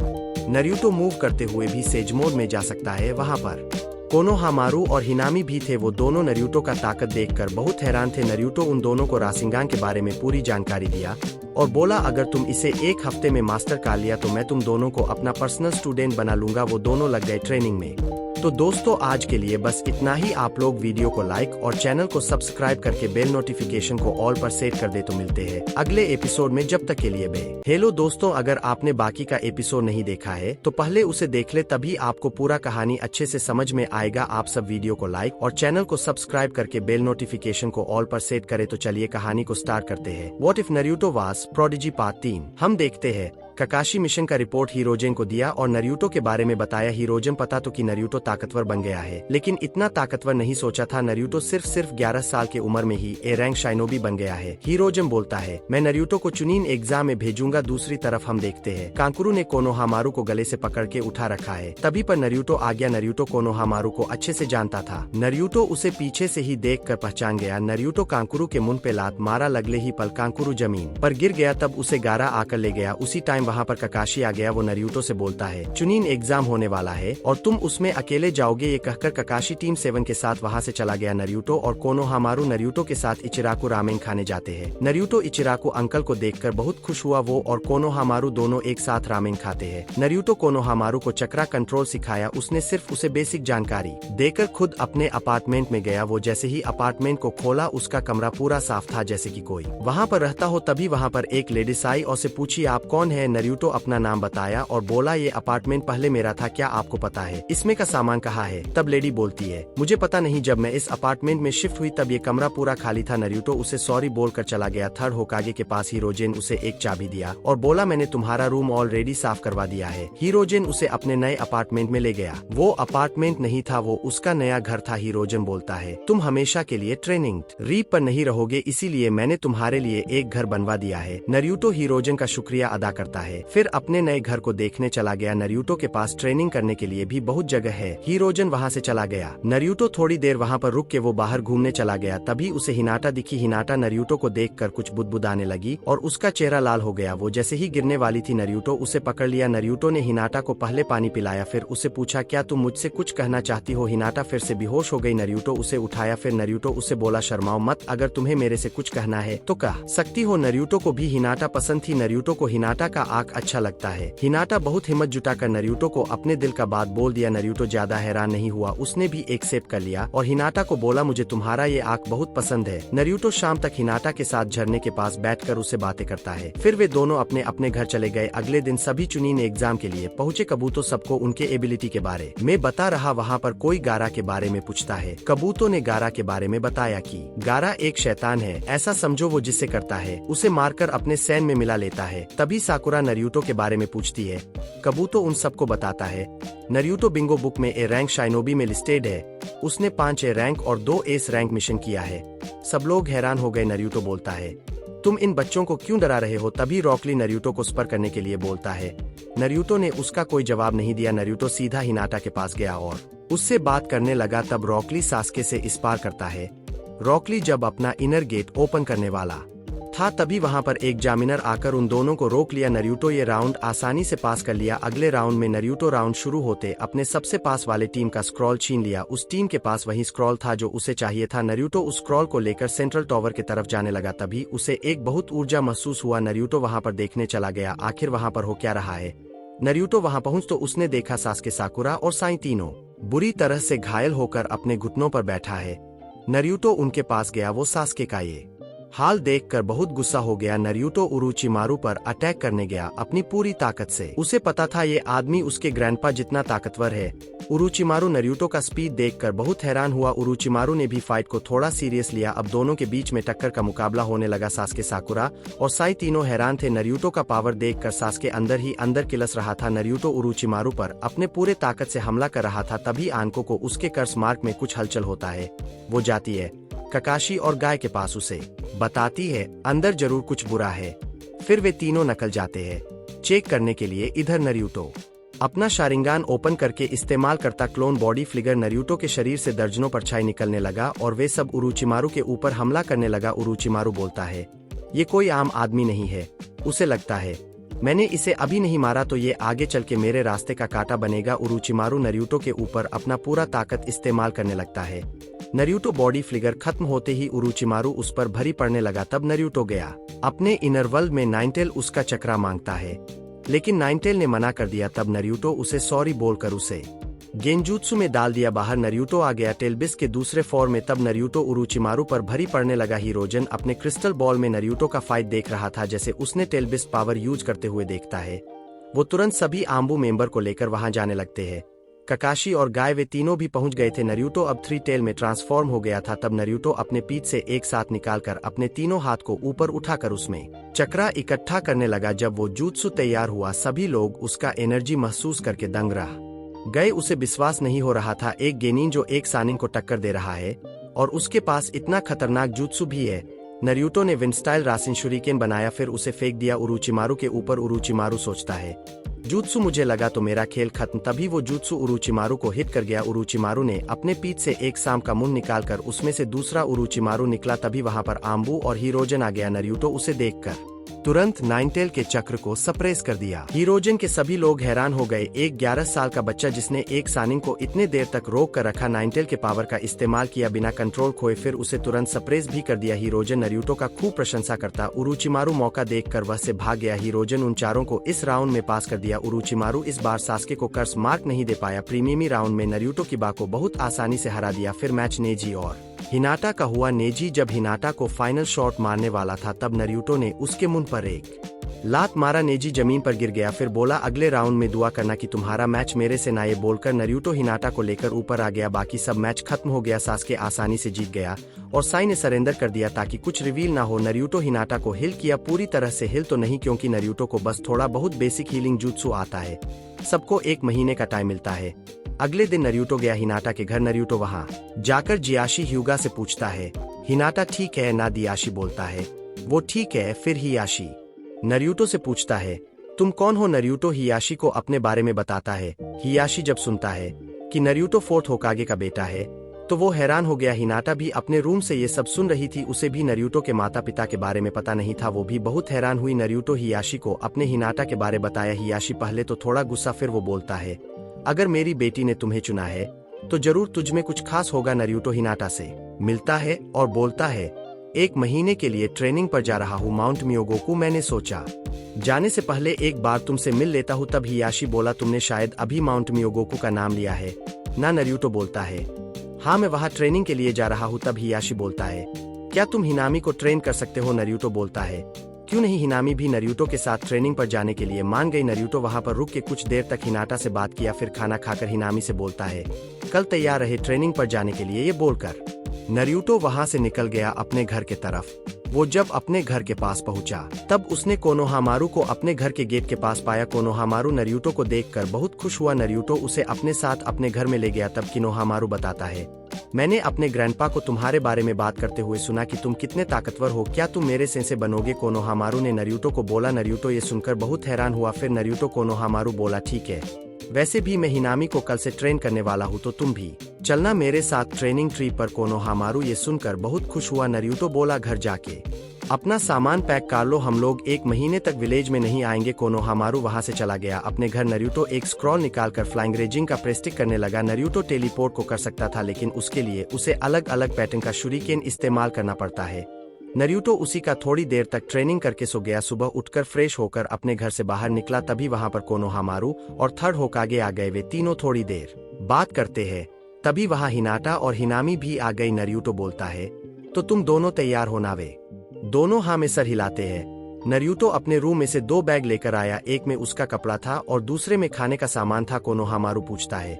नरूटो मूव करते हुए भी सेजमोड में जा सकता है। वहां पर कोनोहामारू और हिनामी भी थे। वो दोनों नरूटो का ताकत देखकर बहुत हैरान थे। नरूटो उन दोनों को रासिंगान के बारे में पूरी जानकारी दिया और बोला, अगर तुम इसे 1 हफ्ते में मास्टर कर लिया तो मैं तुम दोनों को अपना पर्सनल स्टूडेंट बना लूंगा। वो दोनों लग गए ट्रेनिंग में। तो दोस्तों आज के लिए बस इतना ही। आप लोग वीडियो को लाइक और चैनल को सब्सक्राइब करके बेल नोटिफिकेशन को ऑल पर सेट कर दे। तो मिलते हैं अगले एपिसोड में, जब तक के लिए बे। हेलो दोस्तों, अगर आपने बाकी का एपिसोड नहीं देखा है तो पहले उसे देख ले, तभी आपको पूरा कहानी अच्छे से समझ में आएगा। आप सब वीडियो को लाइक और चैनल को सब्सक्राइब करके बेल नोटिफिकेशन को ऑल पर सेट करे। तो चलिए कहानी को स्टार्ट करते हैं। What if Naruto was prodigy part 3। हम देखते हैं ककाशी मिशन का रिपोर्ट हीरोजन को दिया और नरूटो के बारे में बताया। हीरोजन पता तो कि नरूटो ताकतवर बन गया है, लेकिन इतना ताकतवर नहीं सोचा था। नरूटो सिर्फ 11 साल की उम्र में ही ए रैंक शाइनोबी बन गया है। हीरोजन बोलता है, मैं नरूटो को चुनिन एग्जाम में भेजूंगा। दूसरी तरफ हम देखते हैं कांकुरु ने कोनोहामारू को गले से पकड़ के उठा रखा है। तभी पर नरूटो आ गया। नरूटो कोनोहामारू को अच्छे से जानता था। नरूटो उसे पीछे से ही देख कर पहचान गया। नरूटो कांकुरु के मुंह पे लात मारा। लगले ही पल कांकुरु जमीन पर गिर गया। तब उसे गारा आकर ले गया। उसी टाइम वहाँ पर ककाशी आ गया। वो नरूटो से बोलता है, चुनिन एग्जाम होने वाला है और तुम उसमें अकेले जाओगे। ये कहकर ककाशी टीम 7 के साथ वहाँ से चला गया। नरूटो और कोनोहामारू नरूटो के साथ इचिराकु रामेन खाने जाते हैं। नरूटो इचिराकु अंकल को देखकर बहुत खुश हुआ। वो और कोनोहामारू दोनों एक साथ रामेन खाते हैं। नरूटो कोनोहामारू को चक्रा कंट्रोल सिखाया। उसने सिर्फ उसे बेसिक जानकारी देकर खुद अपने अपार्टमेंट में गया। वो जैसे ही अपार्टमेंट को खोला, उसका कमरा पूरा साफ था जैसे कि कोई वहाँ पर रहता हो। तभी वहाँ पर एक लेडीज आई और से पूछी, आप कौन है? नरूटो अपना नाम बताया और बोला, ये अपार्टमेंट पहले मेरा था, क्या आपको पता है इसमें का सामान कहाँ है? तब लेडी बोलती है, मुझे पता नहीं, जब मैं इस अपार्टमेंट में शिफ्ट हुई तब ये कमरा पूरा खाली था। नरूटो उसे सॉरी बोलकर चला गया। थर्ड होकागे के पास हीरोजन उसे एक चाबी दिया और बोला, मैंने तुम्हारा रूम ऑलरेडी साफ करवा दिया है। हीरोजन उसे अपने नए अपार्टमेंट में ले गया। वो अपार्टमेंट नहीं था, वो उसका नया घर था। हीरोजन बोलता है, तुम हमेशा के लिए ट्रेनिंग रीप पर नहीं रहोगे, इसीलिए मैंने तुम्हारे लिए एक घर बनवा दिया है। नरूटो हीरोजन का शुक्रिया अदा करता है, फिर अपने नए घर को देखने चला गया। नरूटो के पास ट्रेनिंग करने के लिए भी बहुत जगह है। हीरोजन वहाँ से चला गया। नरूटो थोड़ी देर वहाँ पर रुक के वो बाहर घूमने चला गया। तभी उसे हिनाटा दिखी। हिनाटा नरूटो को देखकर कुछ बुदबुदाने लगी और उसका चेहरा लाल हो गया। वो जैसे ही गिरने वाली थी, नरूटो उसे पकड़ लिया। नरूटो ने हिनाटा को पहले पानी पिलाया, फिर उसे पूछा, क्या तुम मुझसे कुछ कहना चाहती हो? हिनाटा फिर से बेहोश हो गई। नरूटो उसे उठाया, फिर नरूटो उसे बोला, शर्माओ मत, अगर तुम्हें मेरे से कुछ कहना है तो कह सकती हो। नरूटो को भी हिनाटा पसंद थी। नरूटो को हिनाटा का आंख अच्छा लगता है। हिनाटा बहुत हिम्मत जुटाकर नरूटो को अपने दिल का बात बोल दिया। नरूटो ज्यादा हैरान नहीं हुआ, उसने भी एक सेप कर लिया और हिनाटा को बोला, मुझे तुम्हारा ये आंख बहुत पसंद है। नरूटो शाम तक हिनाटा के साथ झरने के पास बैठकर उससे बातें करता है। फिर वे दोनों अपने अपने घर चले गए। अगले दिन सभी चुनीन एग्जाम के लिए पहुंचे। कबूतो सबको उनके एबिलिटी के बारे में बता रहा। वहाँ पर कोई गारा के बारे में पूछता है। कबूतो ने गारा के बारे में बताया कि गारा एक शैतान है, ऐसा समझो वो जिससे करता है उसे मारकर अपने सैन में मिला लेता है। तभी साकुरा नरूटो के बारे में पूछती है। कबूतो उन सबको बताता है। नरूटो बिंगो बुक में ए रैंक शाइनोबी में लिस्टेड है। उसने 5 ए रैंक और 2 एस रैंक मिशन किया है। सब लोग हैरान हो गए। नरूटो बोलता है, तुम इन बच्चों को क्यों डरा रहे हो? तभी रॉकली नरूटो को स्पर करने के लिए बोलता है। नरूटो ने उसका कोई जवाब नहीं दिया। नरूटो सीधा हिनाटा के पास गया और उससे बात करने लगा। तब रॉकली सास्के से इस पार करता है। रॉकली जब अपना इनर गेट ओपन करने वाला था तभी वहां पर एक जामिनर आकर उन दोनों को रोक लिया। नरूटो ये राउंड आसानी से पास कर लिया। अगले राउंड में नरूटो राउंड शुरू होते अपने सबसे पास वाले टीम का स्क्रॉल छीन लिया। उस टीम के पास वही स्क्रॉल था जो उसे चाहिए था। नरूटो उस स्क्रॉल को लेकर सेंट्रल टावर की तरफ जाने लगा। तभी उसे एक बहुत ऊर्जा महसूस हुआ। नरूटो वहां पर देखने चला गया, आखिर वहां पर हो क्या रहा है। नरूटो वहां पहुंच तो उसने देखा सास्के, साकुरा और साई तीनों बुरी तरह से घायल होकर अपने घुटनों पर बैठा है। नरूटो उनके पास गया। वो सास्के का ये हाल देखकर बहुत गुस्सा हो गया। नरूटो उरोचिमारू पर अटैक करने गया अपनी पूरी ताकत से। उसे पता था ये आदमी उसके ग्रैंडपा जितना ताकतवर है। उरोचिमारू नरूटो का स्पीड देखकर बहुत हैरान हुआ। उरोचिमारू ने भी फाइट को थोड़ा सीरियस लिया। अब दोनों के बीच में टक्कर का मुकाबला होने लगा। सास्के, साकुरा और साई तीनों हैरान थे। नरूटो का पावर देखकर सास्के अंदर ही अंदर किलस रहा था। नरूटो उरोचिमारू पर अपने पूरे ताकत से हमला कर रहा था। तभी आनको को उसके कर्स मार्क में कुछ हलचल होता है। वो जाती है ककाशी और गाय के पास, उसे बताती है अंदर जरूर कुछ बुरा है। फिर वे तीनों निकल जाते हैं चेक करने के लिए। इधर नरूटो अपना शारिंगान ओपन करके इस्तेमाल करता क्लोन बॉडी फ्लिगर नरूटो के शरीर से दर्जनों परछाई निकलने लगा और वे सब उरोचिमारू के ऊपर हमला करने लगा। उरोचिमारू बोलता है, ये कोई आम आदमी नहीं है। उसे लगता है मैंने इसे अभी नहीं मारा तो ये आगे चल के मेरे रास्ते का कांटा बनेगा। उरोचिमारू नरूटो के ऊपर अपना पूरा ताकत इस्तेमाल करने लगता है। नरूटो बॉडी फ्लिगर खत्म होते ही उरोचिमारू उस पर भरी पड़ने लगा। तब नरूटो गया अपने इनर वर्ल्ड में। नाइनटेल उसका चक्रा मांगता है लेकिन नाइनटेल ने मना कर दिया। तब नरूटो उसे सॉरी बोलकर उसे गेंजूत्सु में डाल दिया बाहर। नरूटो आ गया टेलबिस के दूसरे फॉर्म में। तब नरूटो उरोचिमारू पर भरी पड़ने लगा। हीरोजन अपने क्रिस्टल बॉल में नरूटो का फाइट देख रहा था। जैसे उसने टेलबिस पावर यूज करते हुए देखता है, वो तुरंत सभी आम्बू मेंबर को लेकर वहां जाने लगते हैं। ककाशी और गाय वे तीनों भी पहुंच गए थे। नरूटो अब 3 टेल में ट्रांसफॉर्म हो गया था। तब नरूटो अपने पीठ से एक साथ निकालकर अपने तीनों हाथ को ऊपर उठाकर उसमें चक्रा इकट्ठा करने लगा। जब वो jutsu तैयार हुआ सभी लोग उसका एनर्जी महसूस करके दंग रह गए। उसे विश्वास नहीं हो रहा था, एक गेनिन जो एक सानिन को टक्कर दे रहा है और उसके पास इतना खतरनाक jutsu भी है। नरूटो ने विंड स्टाइल रासिन शुरिकेन बनाया, फिर उसे फेंक दिया उरोचिमारू के ऊपर। उरोचिमारू सोचता है jutsu मुझे लगा तो मेरा खेल खत्म। तभी वो jutsu उरोचिमारू को हिट कर गया। उरोचिमारू ने अपने पीठ से एक सांप का मुंह निकालकर उसमें से दूसरा उरोचिमारू निकला। तभी वहां पर आम्बू और हीरोजन आ गया। नरूटो उसे देखकर तुरंत नाइनटेल के चक्र को सप्रेस कर दिया। हीरोजन के सभी लोग हैरान हो गए। एक 11 साल का बच्चा जिसने एक सानिन को इतने देर तक रोक कर रखा, नाइनटेल के पावर का इस्तेमाल किया बिना कंट्रोल खोए, फिर उसे तुरंत सप्रेस भी कर दिया। हीरोजन नरूटो का खूब प्रशंसा करता। उरोचिमारू मौका देखकर वह से भाग गया। हीरोजन उन चारों को इस राउंड में पास कर दिया। उरोचिमारू इस बार सास्के को कर्स मार्क नहीं दे पाया। प्रीमियमी राउंड में नरूटो किबा को बहुत आसानी से हरा दिया। फिर मैच नेजी और हिनाटा का हुआ। नेजी जब हिनाटा को फाइनल शॉट मारने वाला था तब नरूटो ने उसके मुंह पर एक लात मारा। नेजी जमीन पर गिर गया। फिर बोला, अगले राउंड में दुआ करना कि तुम्हारा मैच मेरे से ना। ये बोलकर नरूटो हिनाटा को लेकर ऊपर आ गया। बाकी सब मैच खत्म हो गया। सास्के आसानी से जीत गया और साई ने सरेंडर कर दिया ताकि कुछ रिवील ना हो। नरूटो हिनाटा को हिल किया। पूरी तरह से हिल तो नहीं क्योंकि नरूटो को बस थोड़ा बहुत बेसिक हीलिंग jutsu आता है। सबको 1 महीने का टाइम मिलता है। अगले दिन नरूटो गया हिनाटा के घर। नरूटो वहां जाकर जियाशी ह्यूगा से पूछता है, हिनाटा ठीक है ना? दियाशी बोलता है, वो ठीक है। फिर हियाशी नरूटो से पूछता है, तुम कौन हो? नरूटो हियाशी को अपने बारे में बताता है। हियाशी जब सुनता है कि नरूटो 4th होकागे का बेटा है तो वो हैरान हो गया। हिनाटा भी अपने रूम से ये सब सुन रही थी। उसे भी नरूटो के माता पिता के बारे में पता नहीं था। वो भी बहुत हैरान हुई। नरूटो हियाशी को अपने हिनाटा के बारे बताया। हियाशी पहले तो थोड़ा गुस्सा, फिर वो बोलता है, अगर मेरी बेटी ने तुम्हें चुना है तो जरूर तुझमें कुछ खास होगा। नरूटो हिनाटा से मिलता है और बोलता है, 1 महीने के लिए ट्रेनिंग पर जा रहा हूँ माउंट मियोगोकू। मैंने सोचा जाने से पहले एक बार तुमसे मिल लेता हूँ। तब हियाशी बोला, तुमने शायद अभी माउंट मियोगोकू का नाम लिया है ना? नरूटो बोलता है, हाँ मैं वहाँ ट्रेनिंग के लिए जा रहा हूँ। तब हियाशी बोलता है, क्या तुम हिनामी को ट्रेन कर सकते हो? नरूटो बोलता है, क्यों नहीं। हिनामी भी नरूटो के साथ ट्रेनिंग पर जाने के लिए मान गई। नरूटो वहाँ पर रुक के कुछ देर तक हिनाटा से बात किया, फिर खाना खाकर हिनामी से बोलता है, कल तैयार रहे ट्रेनिंग पर जाने के लिए। ये बोलकर नरूटो वहाँ से निकल गया अपने घर के तरफ। वो जब अपने घर के पास पहुंचा तब उसने कोनोहामारू को अपने घर के गेट के पास पाया। कोनोहामारू नरूटो को देखकर बहुत खुश हुआ। नरूटो उसे अपने साथ अपने घर में ले गया। तब कोनोहामारू बताता है, मैंने अपने ग्रैंडपा को तुम्हारे बारे में बात करते हुए सुना कि तुम कितने ताकतवर हो, क्या तुम मेरे सेंसे बनोगे? कोनोहामारू ने नरूटो को बोला। नरूटो ये सुनकर बहुत हैरान हुआ। फिर नरूटो कोनोहामारू बोला, ठीक है, वैसे भी मैं हिनामी को कल से ट्रेन करने वाला हूँ, तो तुम भी चलना मेरे साथ ट्रेनिंग ट्रिप पर। कोनोहामारू ये सुनकर बहुत खुश हुआ। नरूटो बोला, घर जाके अपना सामान पैक कर लो, हम लोग 1 महीने तक विलेज में नहीं आएंगे। कोनोहामारू वहां से चला गया अपने घर। नरूटो एक स्क्रॉल निकालकर फ्लाइंग रेजिंग का प्रेस्टिक करने लगा। नरूटो टेलीपोर्ट को कर सकता था, लेकिन उसके लिए उसे अलग अलग पैटर्न का शुरिकेन इस्तेमाल करना पड़ता है। नरूटो उसी का थोड़ी देर तक ट्रेनिंग करके सो गया। सुबह उठकर फ्रेश होकर अपने घर से बाहर निकला, तभी वहां पर कोनोहामारू और थर्ड होकागे आ गए। वे तीनों थोड़ी देर बात करते हैं, तभी वहां हिनाटा और हिनामी भी आ गई। नरूटो बोलता है, तो तुम दोनों तैयार हो ना? वे दोनों हाँ में सर हिलाते हैं। नरूटो अपने रूम में से 2 बैग लेकर आया, एक में उसका कपड़ा था और दूसरे में खाने का सामान था। कोनोहामारू पूछता है,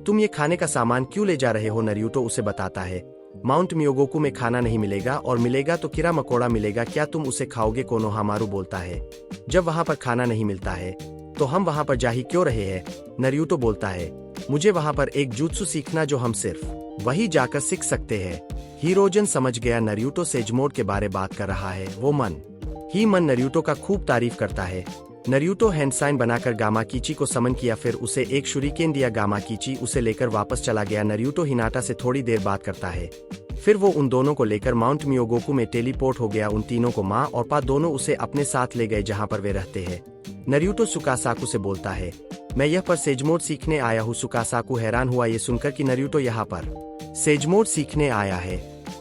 तुम ये खाने का सामान क्यों ले जा रहे हो? नरूटो उसे बताता है, माउंट मियोगोकू में खाना नहीं मिलेगा, और मिलेगा तो कीड़ा मकोड़ा मिलेगा, क्या तुम उसे खाओगे? कोनोहामारू बोलता है, जब वहाँ पर खाना नहीं मिलता है तो हम वहाँ पर जा ही क्यों रहे हैं? नरूटो बोलता है, मुझे वहाँ पर एक जुत्सु सीखना जो हम सिर्फ वही जाकर सीख सकते हैं। हीरोजन समझ गया नरूटो सेजमोड के बारे बात कर रहा है। वो मन ही मन नरूटो का खूब तारीफ करता है। नरूटो हैंड साइन बनाकर गामाकीची को समन किया, फिर उसे एक शुरिकेन दिया। गामाकीची उसे लेकर वापस चला गया। नरूटो हिनाटा से थोड़ी देर बात करता है, फिर वो उन दोनों को लेकर माउंट मियोगोकू में टेलीपोर्ट हो गया। उन तीनों को माँ और पा दोनों उसे अपने साथ ले गए जहाँ पर वे रहते हैं। नरूटो सुकासाकू से बोलता है, मैं यह पर सेजमोड सीखने आया हूँ। सुकासाकू हैरान हुआ ये सुनकर कि नरूटो यहाँ पर सेजमोड सीखने आया है।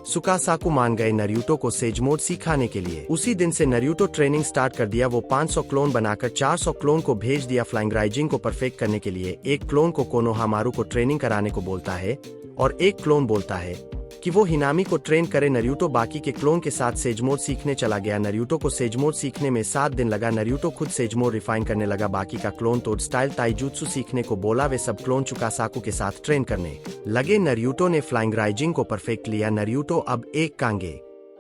सुकासाकू मान गए नरूटो को सेजमोड सिखाने के लिए। उसी दिन से नरूटो ट्रेनिंग स्टार्ट कर दिया। वो 500 क्लोन बनाकर 400 क्लोन को भेज दिया फ्लाइंग राइजिंग को परफेक्ट करने के लिए। एक क्लोन को कोनोहामारू को ट्रेनिंग कराने को बोलता है और एक क्लोन बोलता है कि वो हिनामी को ट्रेन करे। नरूटो बाकी के क्लोन के साथ सेजमोड सीखने चला गया। नरूटो को सेजमोड सीखने में 7 दिन लगा। नरूटो खुद सेजमोड रिफाइन करने लगा। बाकी का क्लोन तो स्टाइल ताइजुत्सु सीखने को बोला। वे सब क्लोन सुकासाकू के साथ ट्रेन करने लगे। नरूटो ने फ्लाइंग राइजिंग को परफेक्ट लिया। नरूटो अब एक कांगे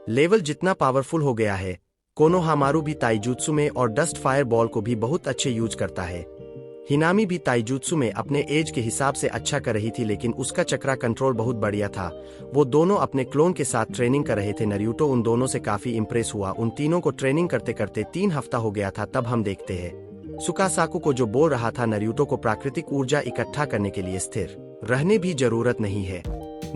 लेवल जितना पावरफुल हो गया है। कोनोहामारू भी ताइजुत्सु में और डस्ट फायर बॉल को भी बहुत अच्छे यूज करता है। हिनामी भी ताइजुत्सु में अपने एज के हिसाब से अच्छा कर रही थी, लेकिन उसका चक्रा कंट्रोल बहुत बढ़िया था। वो दोनों अपने क्लोन के साथ ट्रेनिंग कर रहे थे। नरूटो उन दोनों से काफी इम्प्रेस हुआ। उन तीनों को ट्रेनिंग करते करते 3 हफ्ता हो गया था। तब हम देखते हैं सुकासाकू को जो बोल रहा था नरूटो को प्राकृतिक ऊर्जा इकट्ठा करने के लिए स्थिर रहने भी जरूरत नहीं है।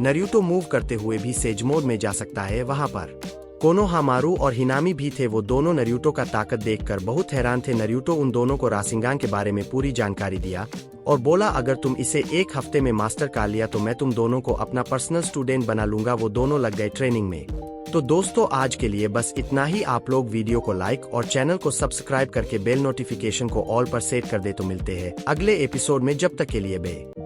नरूटो मूव करते हुए भी सेजमोड में जा सकता है। वहां पर कोनोहामारू और हिनामी भी थे। वो दोनों नरूटो का ताकत देखकर बहुत हैरान थे। नरूटो उन दोनों को रासिंगान के बारे में पूरी जानकारी दिया और बोला, अगर तुम इसे 1 हफ्ते में मास्टर कर लिया तो मैं तुम दोनों को अपना पर्सनल स्टूडेंट बना लूंगा। वो दोनों लग गए ट्रेनिंग में। तो दोस्तों आज के लिए बस इतना ही। आप लोग वीडियो को लाइक और चैनल को सब्सक्राइब करके बेल नोटिफिकेशन को ऑल पर सेट कर दे। तो मिलते हैं अगले एपिसोड में, जब तक के लिए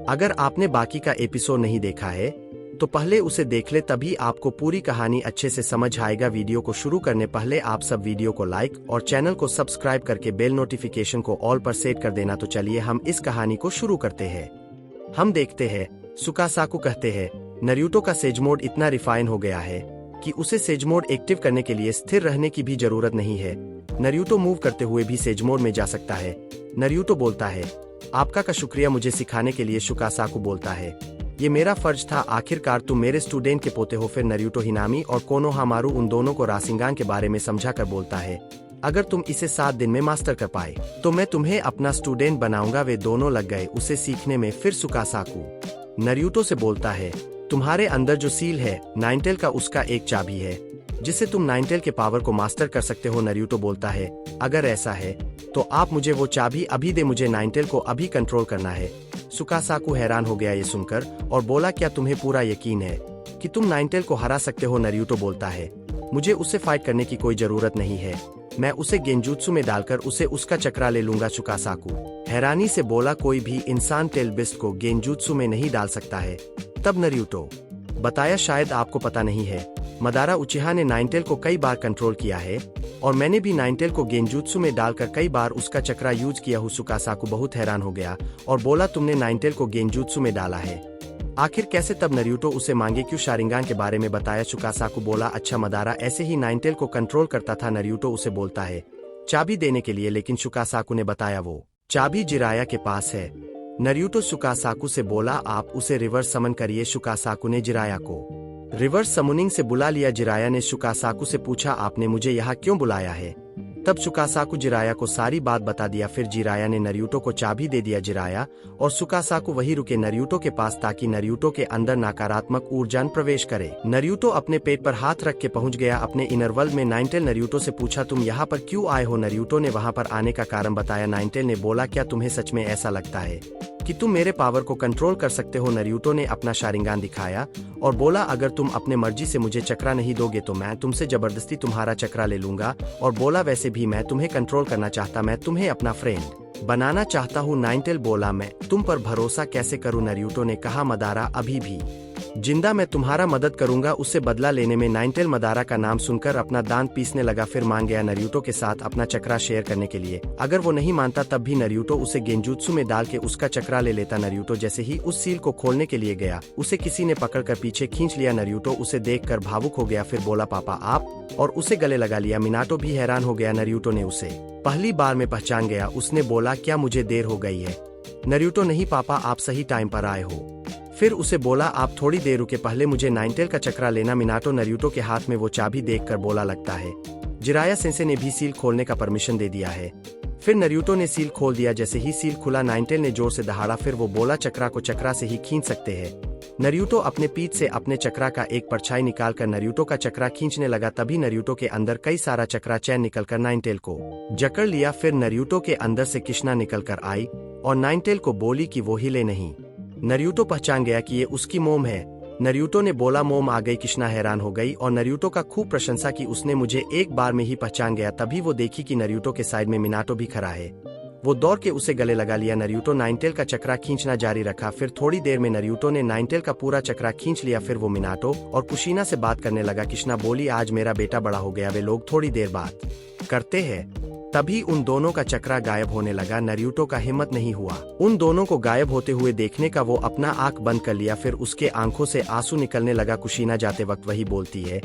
अगर आपने बाकी का एपिसोड नहीं देखा है तो पहले उसे देख ले, तभी आपको पूरी कहानी अच्छे से समझ आएगा। वीडियो को शुरू करने पहले आप सब वीडियो को लाइक और चैनल को सब्सक्राइब करके बेल नोटिफिकेशन को ऑल पर सेट कर देना। तो चलिए हम इस कहानी को शुरू करते हैं। हम देखते हैं सुकासाकू कहते हैं, नरूटो का सेजमोड इतना रिफाइन हो गया है कि उसे सेजमोड एक्टिव करने के लिए स्थिर रहने की भी जरूरत नहीं है। नरूटो मूव करते हुए भी सेजमोड में जा सकता है। नरूटो बोलता है, आपका का शुक्रिया मुझे सिखाने के लिए। सुकासाकू बोलता है, ये मेरा फर्ज था, आखिरकार तुम मेरे स्टूडेंट के पोते हो। फिर नरूटो हिनामी और कोनोहामारू उन दोनों को रासिंगान के बारे में समझा कर बोलता है, अगर तुम इसे 7 दिन में मास्टर कर पाए तो मैं तुम्हें अपना स्टूडेंट बनाऊंगा। वे दोनों लग गए उसे सीखने में। फिर सुकासाकू नरूटो से बोलता है, तुम्हारे अंदर जो सील है नाइनटेल का, उसका एक चाबी है जिससे तुम नाइनटेल के पावर को मास्टर कर सकते हो। नरूटो बोलता है, अगर ऐसा है तो आप मुझे वो चाबी अभी दे, मुझे नाइनटेल को अभी कंट्रोल करना है। सुकासाकू हैरान हो गया ये सुनकर और बोला, क्या तुम्हें पूरा यकीन है कि तुम नाइनटेल को हरा सकते हो? नरूटो बोलता है, मुझे उससे फाइट करने की कोई जरूरत नहीं है। मैं उसे गेंजूत्सु में डालकर उसे उसका चक्रा ले लूंगा। सुकासाकु हैरानी से बोला, कोई भी इंसान टेल बिस्ट को गेंजूत्सु में नहीं डाल सकता है। तब नारुतो बताया, शायद आपको पता नहीं है, मदारा उचिहा ने नाइनटेल को कई बार कंट्रोल किया है और मैंने भी नाइनटेल को गेंजूत्सु में डालकर कई बार उसका चक्रा यूज किया हूँ। सुकासाकु बहुत हैरान हो गया और बोला, तुमने नाइनटेल को गेंजूत्सु में डाला है, आखिर कैसे? तब नारुतो उसे मांगे क्यों शारिंगान के बारे में बताया। सुकासाकु बोला, अच्छा मदारा ऐसे ही नाइनटेल को कंट्रोल करता था। नारुतो उसे बोलता है चाबी देने के लिए, लेकिन सुकासाकु ने बताया वो चाबी जिराया के पास है। नारुतो सुकासाकु से बोला, आप उसे रिवर्स समन करिए। सुकासाकु ने जिराया को रिवर्स समनिंग से बुला लिया। जिराया ने सुकासाकु से पूछा, आपने मुझे यहाँ क्यों बुलाया है? तब सुकासाकु जिराया को सारी बात बता दिया। फिर जिराया ने नारुतो को चाबी दे दिया। जिराया और सुकासाकु वहीं रुके नारुतो के पास ताकि नारुतो के अंदर नकारात्मक ऊर्जा प्रवेश करे। नारुतो अपने पेट पर हाथ रख के पहुंच गया अपने इनर वर्ल्ड में। नाइनटेल नारुतो से पूछा, तुम यहाँ पर क्यों आए हो? नारुतो ने वहाँ पर आने का कारण बताया। नाइनटेल ने बोला, क्या तुम्हें सच में ऐसा लगता है कि तुम मेरे पावर को कंट्रोल कर सकते हो? नारुतो ने अपना शारिंगान दिखाया और बोला, अगर तुम अपने मर्जी से मुझे चक्रा नहीं दोगे तो मैं तुमसे जबरदस्ती तुम्हारा चक्रा ले लूंगा। और बोला, वैसे भी मैं तुम्हें कंट्रोल करना चाहता, मैं तुम्हें अपना फ्रेंड बनाना चाहता हूँ। नाइनटेल बोला, मैं तुम पर भरोसा कैसे करूँ? नारुतो ने कहा, मदारा अभी भी जिंदा, मैं तुम्हारा मदद करूंगा उससे बदला लेने में। नाइनटेल मदारा का नाम सुनकर अपना दांत पीसने लगा। फिर मान गया नारुतो के साथ अपना चक्रा शेयर करने के लिए। अगर वो नहीं मानता तब भी नारुतो उसे गेंजूत्सु में डाल के उसका चक्रा ले लेता। नारुतो जैसे ही उस सील को खोलने के लिए गया, उसे किसी ने पकड़कर पीछे खींच लिया। नारुतो उसे देखकर भावुक हो गया। फिर बोला, पापा आप, और उसे गले लगा लिया। मिनाटो भी हैरान हो गया। नारुतो ने उसे पहली बार में पहचान गया। उसने बोला, क्या मुझे देर हो गई है? नारुतो, नहीं पापा, आप सही टाइम पर आए हो। फिर उसे बोला, आप थोड़ी देर रुके, पहले मुझे नाइनटेल का चक्रा लेना। मिनाटो नारुतो के हाथ में वो चाबी देखकर बोला, लगता है जिराया सेंसे ने भी सील खोलने का परमिशन दे दिया है। फिर नारुतो ने सील खोल दिया। जैसे ही सील खुला, नाइनटेल ने जोर से दहाड़ा। फिर वो बोला, चक्रा को चक्रा से ही खींच सकते हैं। नारुतो अपने पीठ से अपने चक्रा का एक परछाई निकालकर नारुतो का चक्रा खींचने लगा। तभी नारुतो के अंदर कई सारा चक्रा चैन निकलकर नाइनटेल को जकड़ लिया। फिर नारुतो के अंदर से किशना निकलकर आई और नाइनटेल को बोली कि वो हिले नहीं। नारुतो पहचान गया कि ये उसकी मोम है। नारुतो ने बोला, मोम आ गई। किशना हैरान हो गई और नारुतो का खूब प्रशंसा की। उसने मुझे एक बार में ही पहचान गया। तभी वो देखी कि नारुतो के साइड में मिनाटो भी खड़ा है। वो दौड़ के उसे गले लगा लिया। नारुतो नाइनटेल का चक्रा खींचना जारी रखा। फिर थोड़ी देर में नारुतो ने नाइनटेल का पूरा चक्रा खींच लिया। फिर वो मिनाटो और कुशीना से बात करने लगा। किशना बोली, आज मेरा बेटा बड़ा हो गया, वे लोग थोड़ी देर बात करते हैं। तभी उन दोनों का चक्रा गायब होने लगा। नारुतो का हिम्मत नहीं हुआ उन दोनों को गायब होते हुए देखने का। वो अपना आंख बंद कर लिया। फिर उसके आंखों से आंसू निकलने लगा। कुशीना जाते वक्त वही बोलती है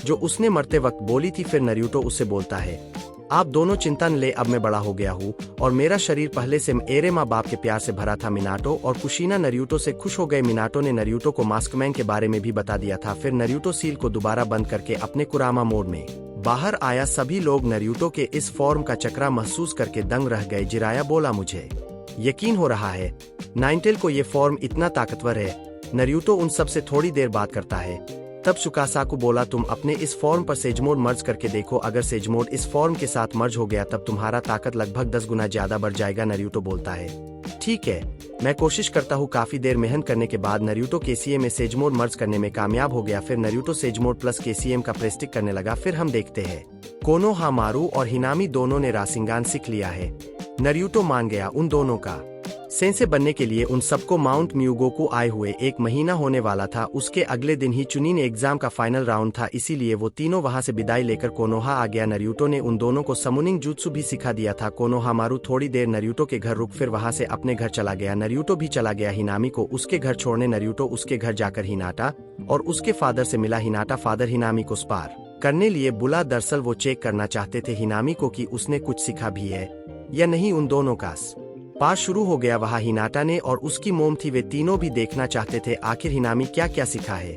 जो उसने मरते वक्त बोली थी। फिर नारुतो उससे बोलता है, आप दोनों चिंता न ले, अब मैं बड़ा हो गया हूँ और मेरा शरीर पहले से मेरे माँ बाप के प्यार से भरा था। मिनाटो और कुशीना नारुतो से खुश हो गए। मिनाटो ने नारुतो को मास्कमैन के बारे में भी बता दिया था। फिर नारुतो सील को दोबारा बंद करके अपने कुरामा मोड में बाहर आया। सभी लोग नारुतो के इस फॉर्म का चक्रा महसूस करके दंग रह गए। जिराया बोला, मुझे यकीन हो रहा है नाइनटेल को ये फॉर्म इतना ताकतवर है। नारुतो उन सब से थोड़ी देर बात करता है। तब सुकासाकु बोला, तुम अपने इस फॉर्म पर सेजमोड मर्ज करके देखो। अगर सेजमोड इस फॉर्म के साथ मर्ज हो गया तब तुम्हारा ताकत लगभग 10 गुना ज्यादा बढ़ जाएगा। नारुतो बोलता है, ठीक है, मैं कोशिश करता हूँ। काफी देर मेहनत करने के बाद नारुतो केसीएम में सेजमोड मर्ज करने में कामयाब हो गया। फिर नारुतो सेजमोड प्लस केसीएम का प्रेस्टिक करने लगा। फिर हम देखते हैं कोनोहामारू और हिनामी दोनों ने रासिंगान सीख लिया है। नारुतो मान गया उन दोनों का सेंसे बनने के लिए। उन सबको माउंट म्यूगोकू आए हुए 1 महीना होने वाला था। उसके अगले दिन ही चुनिन एग्जाम का फाइनल राउंड था, इसीलिए वो तीनों वहां से विदाई लेकर कोनोहा आ गया। नारुतो ने उन दोनों को समनिंग जुत्सु भी सिखा दिया था। कोनोहामारू थोड़ी देर नारुतो के घर रुक फिर वहां से अपने घर चला गया। नारुतो भी चला गया हिनामी को उसके घर छोड़ने। नारुतो उसके घर जाकर हिनाटा और उसके फादर से मिला। हिनाटा फादर हिनामी को स्पार करने लिए बुला। दरअसल वो चेक करना चाहते थे हिनामी को कि उसने कुछ सीखा भी है या नहीं। उन दोनों का पास शुरू हो गया। वहाँ हिनाटा ने और उसकी मोम थी, वे तीनों भी देखना चाहते थे आखिर हिनामी क्या क्या सीखा है।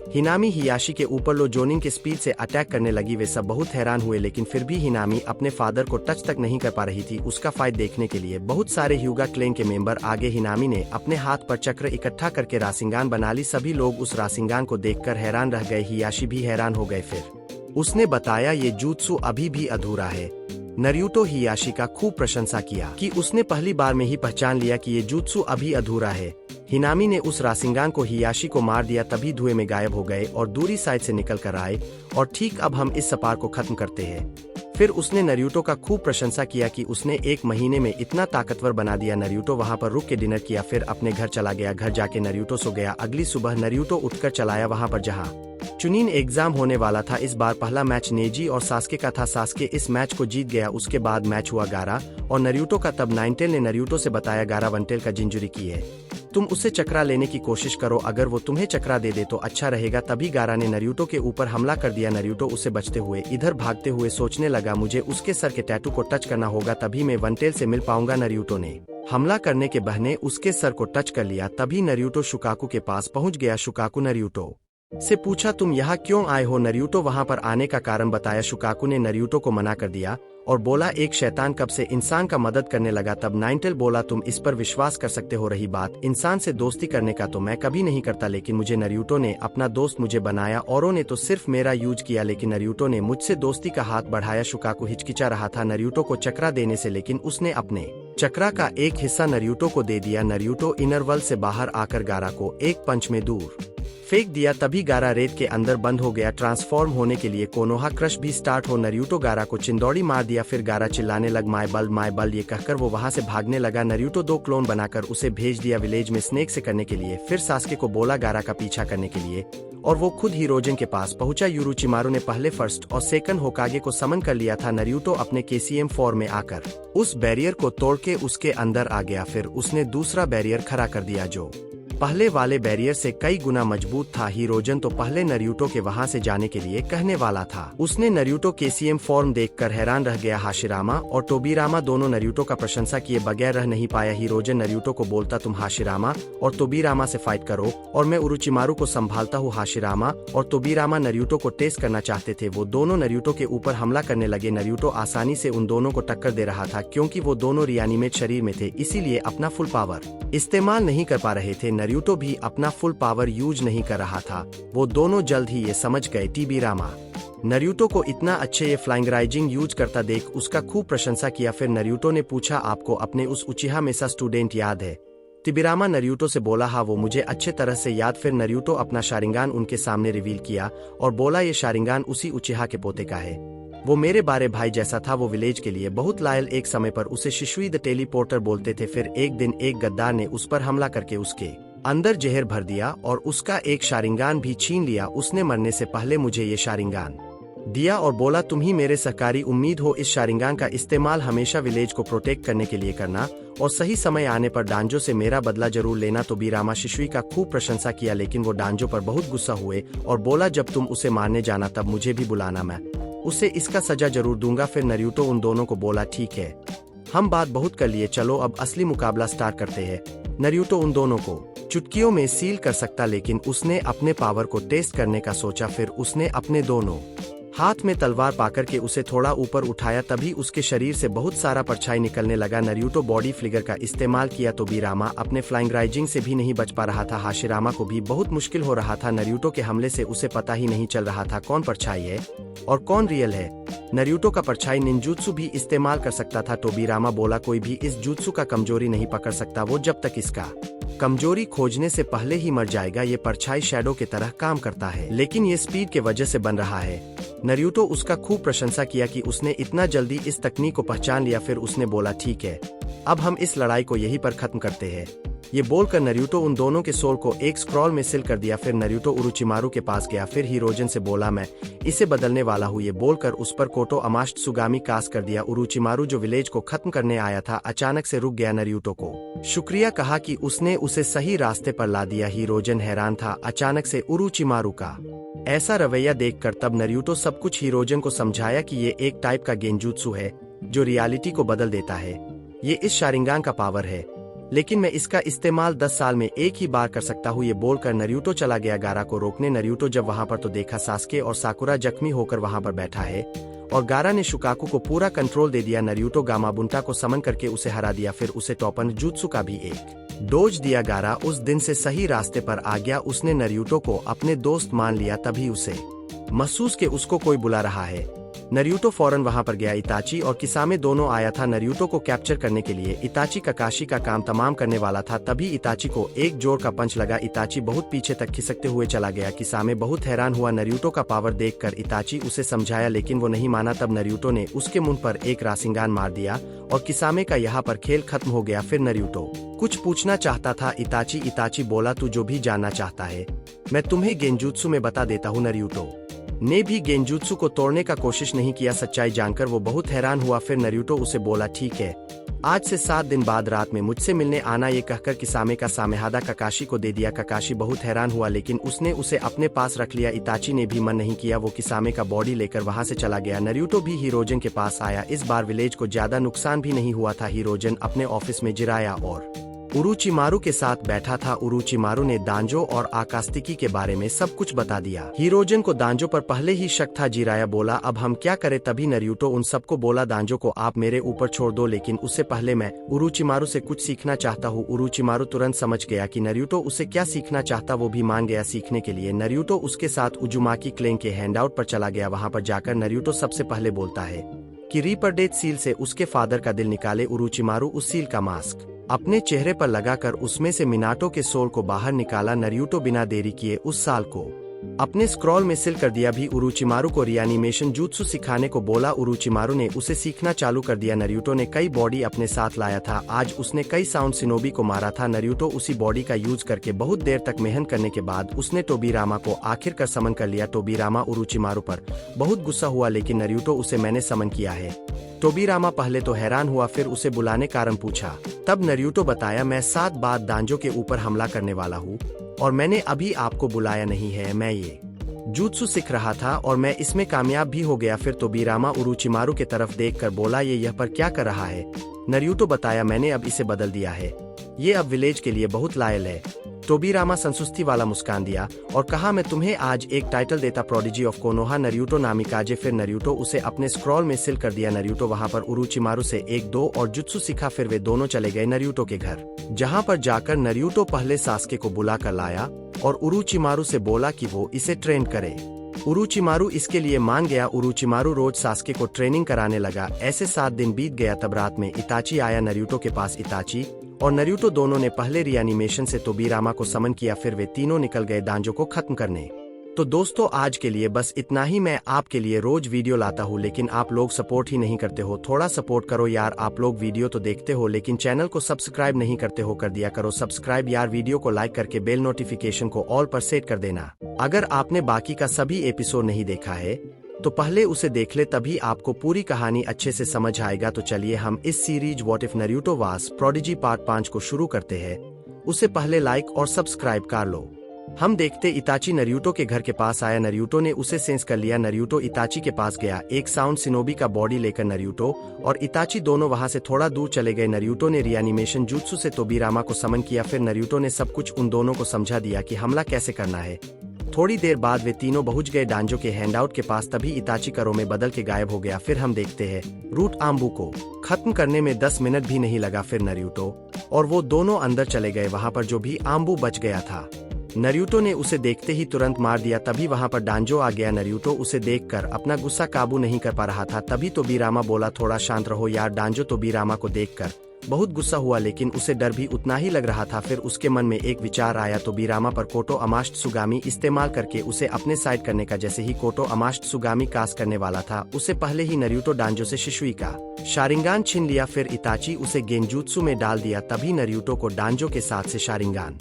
हिनामी हियाशी के ऊपर लो जोनिंग के स्पीड से अटैक करने लगी। वे सब बहुत हैरान हुए, लेकिन फिर भी हिनामी अपने फादर को टच तक नहीं कर पा रही थी। उसका फाइट देखने के लिए बहुत सारे ह्यूगा क्लैन के मेंबर आगे। हिनामी ने अपने हाथ पर चक्र इकट्ठा करके रासिंगान बना ली। सभी लोग उस रासिंगान को देखकर हैरान रह गए। हियाशी भी हैरान हो गए। फिर उसने बताया, ये जुत्सु अभी भी अधूरा है। नारुतो हियाशी का खूब प्रशंसा किया कि उसने पहली बार में ही पहचान लिया कि ये जुत्सु अभी अधूरा है। हिनामी ने उस रासिंगान को हियाशी को मार दिया। तभी धुएं में गायब हो गए और दूरी साइड से निकल कर आए। और ठीक अब हम इस सपार को खत्म करते हैं। फिर उसने नरूटो का खूब प्रशंसा किया कि उसने 1 महीने में इतना ताकतवर बना दिया। नरूटो वहां पर रुक के डिनर किया, फिर अपने घर चला गया। घर जाके नरूटो सो गया। अगली सुबह नरूटो उठकर चलाया वहां पर जहां चुनिन एग्जाम होने वाला था। इस बार पहला मैच नेजी और सास्के का था। सास्के इस मैच को जीत गया। उसके बाद मैच हुआ गारा और नरूटो का। तब नाइनटेल ने नरूटो से बताया गारा वनटेल का जिंजुरी की है, तुम उससे चकरा लेने की कोशिश करो, अगर वो तुम्हें चकरा दे दे तो अच्छा रहेगा। तभी गारा ने नरूटो के ऊपर हमला कर दिया। नरूटो उसे बचते हुए इधर भागते हुए सोचने लगा मुझे उसके सर के टैटू को टच करना होगा, तभी मैं वनटेल से मिल पाऊंगा। नरूटो ने हमला करने के बहाने उसके सर को टच कर लिया। तभी नरूटो शुकाकू के पास पहुंच गया। शुकाकू नरूटो से पूछा तुम यहाँ क्यों आए हो? नरूटो वहां पर आने का कारण बताया। शुकाकू ने नरूटो को मना कर दिया और बोला एक शैतान कब से इंसान का मदद करने लगा। तब नाइनटेल बोला तुम इस पर विश्वास कर सकते हो, रही बात इंसान से दोस्ती करने का तो मैं कभी नहीं करता, लेकिन मुझे नरूटो ने अपना दोस्त मुझे बनाया, औरों ने तो सिर्फ मेरा यूज किया, लेकिन नरूटो ने मुझसे दोस्ती का हाथ बढ़ाया। शुकाकू हिचकिचा रहा था नरूटो को चकरा देने से, लेकिन उसने अपने चकरा का एक हिस्सा नरूटो को दे दिया। नरूटो इनर वर्ल्ड से बाहर आकर गारा को एक पंच में दूर फेंक दिया। तभी गारा रेत के अंदर बंद हो गया। ट्रांसफॉर्म होने के लिए कोनोहा क्रश भी स्टार्ट हो। नरूटो गारा को चिंदौड़ी मार दिया। फिर गारा चिल्लाने लग माय बल ये कहकर वो वहां से भागने लगा। नरूटो 2 क्लोन बनाकर उसे भेज दिया विलेज में स्नेक से करने के लिए। फिर सास्के को बोला गारा का पीछा करने के लिए और वो खुद हीरोजन के पास पहुंचा। यूरोचिमारू ने पहले फर्स्ट और सेकंड होकागे को समन कर लिया था। नरूटो अपने केसीएम फॉर्म में आकर उस बैरियर को तोड़ के उसके अंदर आ गया। फिर उसने दूसरा बैरियर खड़ा कर दिया जो पहले वाले बैरियर से कई गुना मजबूत था। हीरोजन तो पहले नरूटो के वहां से जाने के लिए कहने वाला था। उसने नरूटो केसीएम फॉर्म देखकर हैरान रह गया। हाशिरामा और टोबीरामा दोनों नरूटो का प्रशंसा किए बगैर रह नहीं पाया। हीरोजन नरूटो को बोलता तुम हाशिरामा और टोबीरामा से फाइट करो और मैं उरोचिमारू को संभालता हूँ। हाशिरामा और टोबीरामा नरूटो को टेस्ट करना चाहते थे। वो दोनों नरूटो के ऊपर हमला करने लगे। नरूटो आसानी से उन दोनों को टक्कर दे रहा था, क्योंकि वो दोनों रियानिमेट शरीर में थे, इसीलिए अपना फुल पावर इस्तेमाल नहीं कर पा रहे थे। नरूटो भी अपना फुल पावर यूज नहीं कर रहा था। वो दोनों जल्द ही ये समझ गए। टोबीरामा नरूटो को इतना अच्छे ये फ्लाइंग राइजिंग यूज करता देख उसका खूब प्रशंसा किया। फिर नरूटो ने पूछा आपको अपने उस उचिहा मेसा स्टूडेंट याद है? टोबीरामा नरूटो से बोला हाँ वो मुझे अच्छे तरह से याद। फिर नरूटो अपना शारिंगान उनके सामने रिवील किया और बोला ये शारिंगान उसी उचिहा के पोते का है, वो मेरे बारे भाई जैसा था, वो विलेज के लिए बहुत लायल। एक समय पर उसे शिशुई द टेलीपोर्टर बोलते थे। फिर एक दिन एक गद्दार ने उस पर हमला करके उसके अंदर जहर भर दिया और उसका एक शारिंगान भी छीन लिया। उसने मरने से पहले मुझे ये शारिंगान दिया और बोला तुम ही मेरे सहकारी उम्मीद हो। इस शारिंगान का इस्तेमाल हमेशा विलेज को प्रोटेक्ट करने के लिए करना और सही समय आने पर डांजो से मेरा बदला जरूर लेना। टोबीरामा शिशुई का खूब प्रशंसा किया, लेकिन वो डांजो पर बहुत गुस्सा हुए और बोला जब तुम उसे मारने जाना तब मुझे भी बुलाना, मैं उसे इसका सजा जरूर दूंगा। फिर नरूटो उन दोनों को बोला ठीक है, हम बात बहुत कर लिए, चलो अब असली मुकाबला स्टार्ट करते हैं। नरूटो उन दोनों को चुटकियों में सील कर सकता, लेकिन उसने अपने पावर को टेस्ट करने का सोचा। फिर उसने अपने दोनों हाथ में तलवार पाकर के उसे थोड़ा ऊपर उठाया। तभी उसके शरीर से बहुत सारा परछाई निकलने लगा। नरूटो बॉडी फ्लिगर का इस्तेमाल किया। टोबीरामा अपने फ्लाइंग राइजिंग से भी नहीं बच पा रहा था। हाशिरामा को भी बहुत मुश्किल हो रहा था। नरूटो के हमले से उसे पता ही नहीं चल रहा था कौन परछाई है और कौन रियल है। नरूटो का परछाई निंजुत्सु भी इस्तेमाल कर सकता था। टोबीरामा बोला कोई भी इस जुत्सु का कमजोरी नहीं पकड़ सकता, वो जब तक इसका कमजोरी खोजने से पहले ही मर जाएगा। ये परछाई शैडो की तरह काम करता है, लेकिन ये स्पीड के वजह से बन रहा है। नरूटो उसका खूब प्रशंसा किया कि उसने इतना जल्दी इस तकनीक को पहचान लिया। फिर उसने बोला ठीक है, अब हम इस लड़ाई को यहीं पर खत्म करते हैं। ये बोलकर नरूटो उन दोनों के सोल को एक स्क्रॉल में सील कर दिया। फिर नरूटो उरोचिमारू के पास गया। फिर हीरोजन से बोला मैं इसे बदलने वाला हूँ। ये बोलकर उस पर कोटो अमास्ट सुगामी कास्ट कर दिया। उरोचिमारू जो विलेज को खत्म करने आया था अचानक से रुक गया। नरूटो को शुक्रिया कहा कि उसने उसे सही रास्ते पर ला दिया। हीरोजन हैरान था अचानक से उरोचिमारू का ऐसा रवैया देखकर। तब नरूटो सब कुछ हीरोजन को समझाया कि ये एक टाइप का गेंजुत्सु है जो रियलिटी को बदल देता है। ये इस शारिंगान का पावर है, लेकिन मैं इसका इस्तेमाल 10 साल में एक ही बार कर सकता हूँ। ये बोलकर नरूटो चला गया गारा को रोकने। नरूटो जब वहां पर तो देखा सास्के और साकुरा जख्मी होकर वहां पर बैठा है और गारा ने शुकाकू को पूरा कंट्रोल दे दिया। नरूटो गामाबुंटा को समन करके उसे हरा दिया। फिर उसे टोपन जुत्सु का भी एक डोज दिया। गारा उस दिन से सही रास्ते पर आ गया। उसने नरूटो को अपने दोस्त मान लिया। तभी उसे महसूस के उसको कोई बुला रहा है। नरूटो फौरन वहां पर गया। इताची और किसामे दोनों आया था नरूटो को कैप्चर करने के लिए। इताची काकाशी का काम तमाम करने वाला था, तभी इताची को एक जोर का पंच लगा। इताची बहुत पीछे तक खिसकते हुए चला गया। किसामे बहुत हैरान हुआ नरूटो का पावर देखकर। इताची उसे समझाया लेकिन वो नहीं माना। तब नरूटो ने उसके मुंह पर एक रासिंगान मार दिया और किसामे का यहाँ पर खेल खत्म हो गया। फिर नरूटो कुछ पूछना चाहता था। इताची बोला तू जो भी जानना चाहता है मैं तुम्हें गेंजुत्सु में बता देता हूँ। नरूटो ने भी गेंजुत्सु को तोड़ने का कोशिश नहीं किया। सच्चाई जानकर वो बहुत हैरान हुआ। फिर नरूटो उसे बोला ठीक है, आज से 7 दिन बाद रात में मुझसे मिलने आना। ये कहकर किसामे का सामेहादा काकाशी को दे दिया। काकाशी बहुत हैरान हुआ लेकिन उसने उसे अपने पास रख लिया। इताची ने भी मन नहीं किया, वो किसामे का बॉडी लेकर वहां से चला गया। नरूटो भी हिरोजन के पास आया। इस बार विलेज को ज्यादा नुकसान भी नहीं हुआ था। हिरोजन अपने ऑफिस में जिराया और उरुचिमारू के साथ बैठा था। उरुचिमारू ने दांजो और आकास्तिकी के बारे में सब कुछ बता दिया। हिरोजन को दांजो पर पहले ही शक था। जिराया बोला अब हम क्या करें। तभी नरूटो उन सबको बोला दांजो को आप मेरे ऊपर छोड़ दो, लेकिन उससे पहले मैं उरुचिमारू से कुछ सीखना चाहता हूँ। उरुचिमारू तुरंत समझ गया कि नरूटो उसे क्या सीखना चाहता, वो भी मान गया सीखने के लिए। नरूटो उसके साथ उजुमाकी क्लेंग के हैंडआउट पर चला गया। वहाँ पर जाकर नरूटो सबसे पहले बोलता है कि रीपर डेथ सील से उसके फादर का दिल निकाले। उरुचिमारू उस सील का मास्क अपने चेहरे पर लगाकर उसमें से मिनाटो के सोल को बाहर निकाला। नरूटो बिना देरी किए उस साल को अपने स्क्रॉल में सील कर दिया। भी उरुचिमारू को रिएनिमेशन jutsu सिखाने को बोला। उरुचिमारू ने उसे सीखना चालू कर दिया। नरूटो ने कई बॉडी अपने साथ लाया था। आज उसने कई साउंड शिनोबी को मारा था। नरूटो उसी बॉडी का यूज करके बहुत देर तक मेहनत करने के बाद उसने टोबीरामा को आखिरकार समन कर लिया। टोबीरामा उरुचिमारू पर बहुत गुस्सा हुआ लेकिन नरूटो उसे मैंने समन किया है। टोबीरामा पहले तो हैरान हुआ, फिर उसे बुलाने कारण पूछा। तब नरूटो बताया मैं 7 बाद दांजो के ऊपर हमला करने वाला हूँ और मैंने अभी आपको बुलाया नहीं है। मैं ये jutsu सीख रहा था और मैं इसमें कामयाब भी हो गया। फिर टोबीरामा उरुचिमारू के तरफ देखकर बोला ये यह पर क्या कर रहा है। नरूटो बताया मैंने अब इसे बदल दिया है, ये अब विलेज के लिए बहुत लायल है। टोबीरामा संतुष्टि वाला मुस्कान दिया और कहा मैं तुम्हें आज एक टाइटल देता, प्रोडिजी ऑफ कोनोहा नरूटो नामिकाजे। फिर नरूटो उसे अपने स्क्रॉल में सील कर दिया। नरूटो वहां पर उरुचिमारू से 1-2 और जुत्सु सीखा। फिर वे दोनों चले गए नरूटो के घर, जहां पर जाकर नरूटो पहले सास्के को बुला कर लाया और उरुचिमारू से बोला कि वो इसे ट्रेन करे। उरुचिमारू इसके लिए मान गया। उरुचिमारू रोज सास्के को ट्रेनिंग कराने लगा। ऐसे 7 दिन बीत गया। तब रात में इताची आया नरूटो के पास। इताची और नरूटो दोनों ने पहले रिएनिमेशन से टोबीरामा को समन किया। फिर वे तीनों निकल गए दांजो को खत्म करने। तो दोस्तों आज के लिए बस इतना ही। मैं आपके लिए रोज वीडियो लाता हूँ लेकिन आप लोग सपोर्ट ही नहीं करते हो। थोड़ा सपोर्ट करो यार। आप लोग वीडियो तो देखते हो लेकिन चैनल को सब्सक्राइब नहीं करते हो, कर दिया करो सब्सक्राइब यार। वीडियो को लाइक करके बेल नोटिफिकेशन को ऑल पर सेट कर देना। अगर आपने बाकी का सभी एपिसोड नहीं देखा है तो पहले उसे देख ले, तभी आपको पूरी कहानी अच्छे से समझ आएगा। तो चलिए हम इस series what if Naruto was prodigy part 5 को शुरू करते हैं। उसे पहले लाइक और सब्सक्राइब कर लो। हम देखते इताची नरूटो के घर के पास आया। नरूटो ने उसे सेंस कर लिया। नरूटो इताची के पास गया। एक साउंड शिनोबी का बॉडी लेकर नरूटो और इताची दोनों वहां से थोड़ा दूर चले गए। नरूटो ने रिएनिमेशन jutsu से टोबीरामा को समन किया। फिर नरूटो ने सब कुछ उन दोनों को समझा दिया कि हमला कैसे करना है। थोड़ी देर बाद वे तीनों पहुंच गए दांजो के हैंडआउट के पास। तभी इताची करो में बदल के गायब हो गया। फिर हम देखते हैं रूट आम्बू को खत्म करने में 10 मिनट भी नहीं लगा। फिर नरूटो और वो दोनों अंदर चले गए। वहां पर जो भी आम्बू बच गया था नरूटो ने उसे देखते ही तुरंत मार दिया। तभी वहां पर दांजो आ गया। नरूटो उसे देखकर अपना गुस्सा काबू नहीं कर पा रहा था। तभी टोबीरामा बोला थोड़ा शांत रहो यार। दांजो टोबीरामा को देखकर बहुत गुस्सा हुआ लेकिन उसे डर भी उतना ही लग रहा था। फिर उसके मन में एक विचार आया। टोबीरामा पर कोटो अमास्ट सुगामी इस्तेमाल करके उसे अपने साइड करने का। जैसे ही कोटो अमास्ट सुगामी कास्ट करने वाला था उसे पहले ही नरूटो दांजो से शिशुई का शारिंगान छीन लिया। फिर इताची उसे गेंजुत्सु में डाल दिया। तभी नरूटो को दांजो के साथ से शारिंगान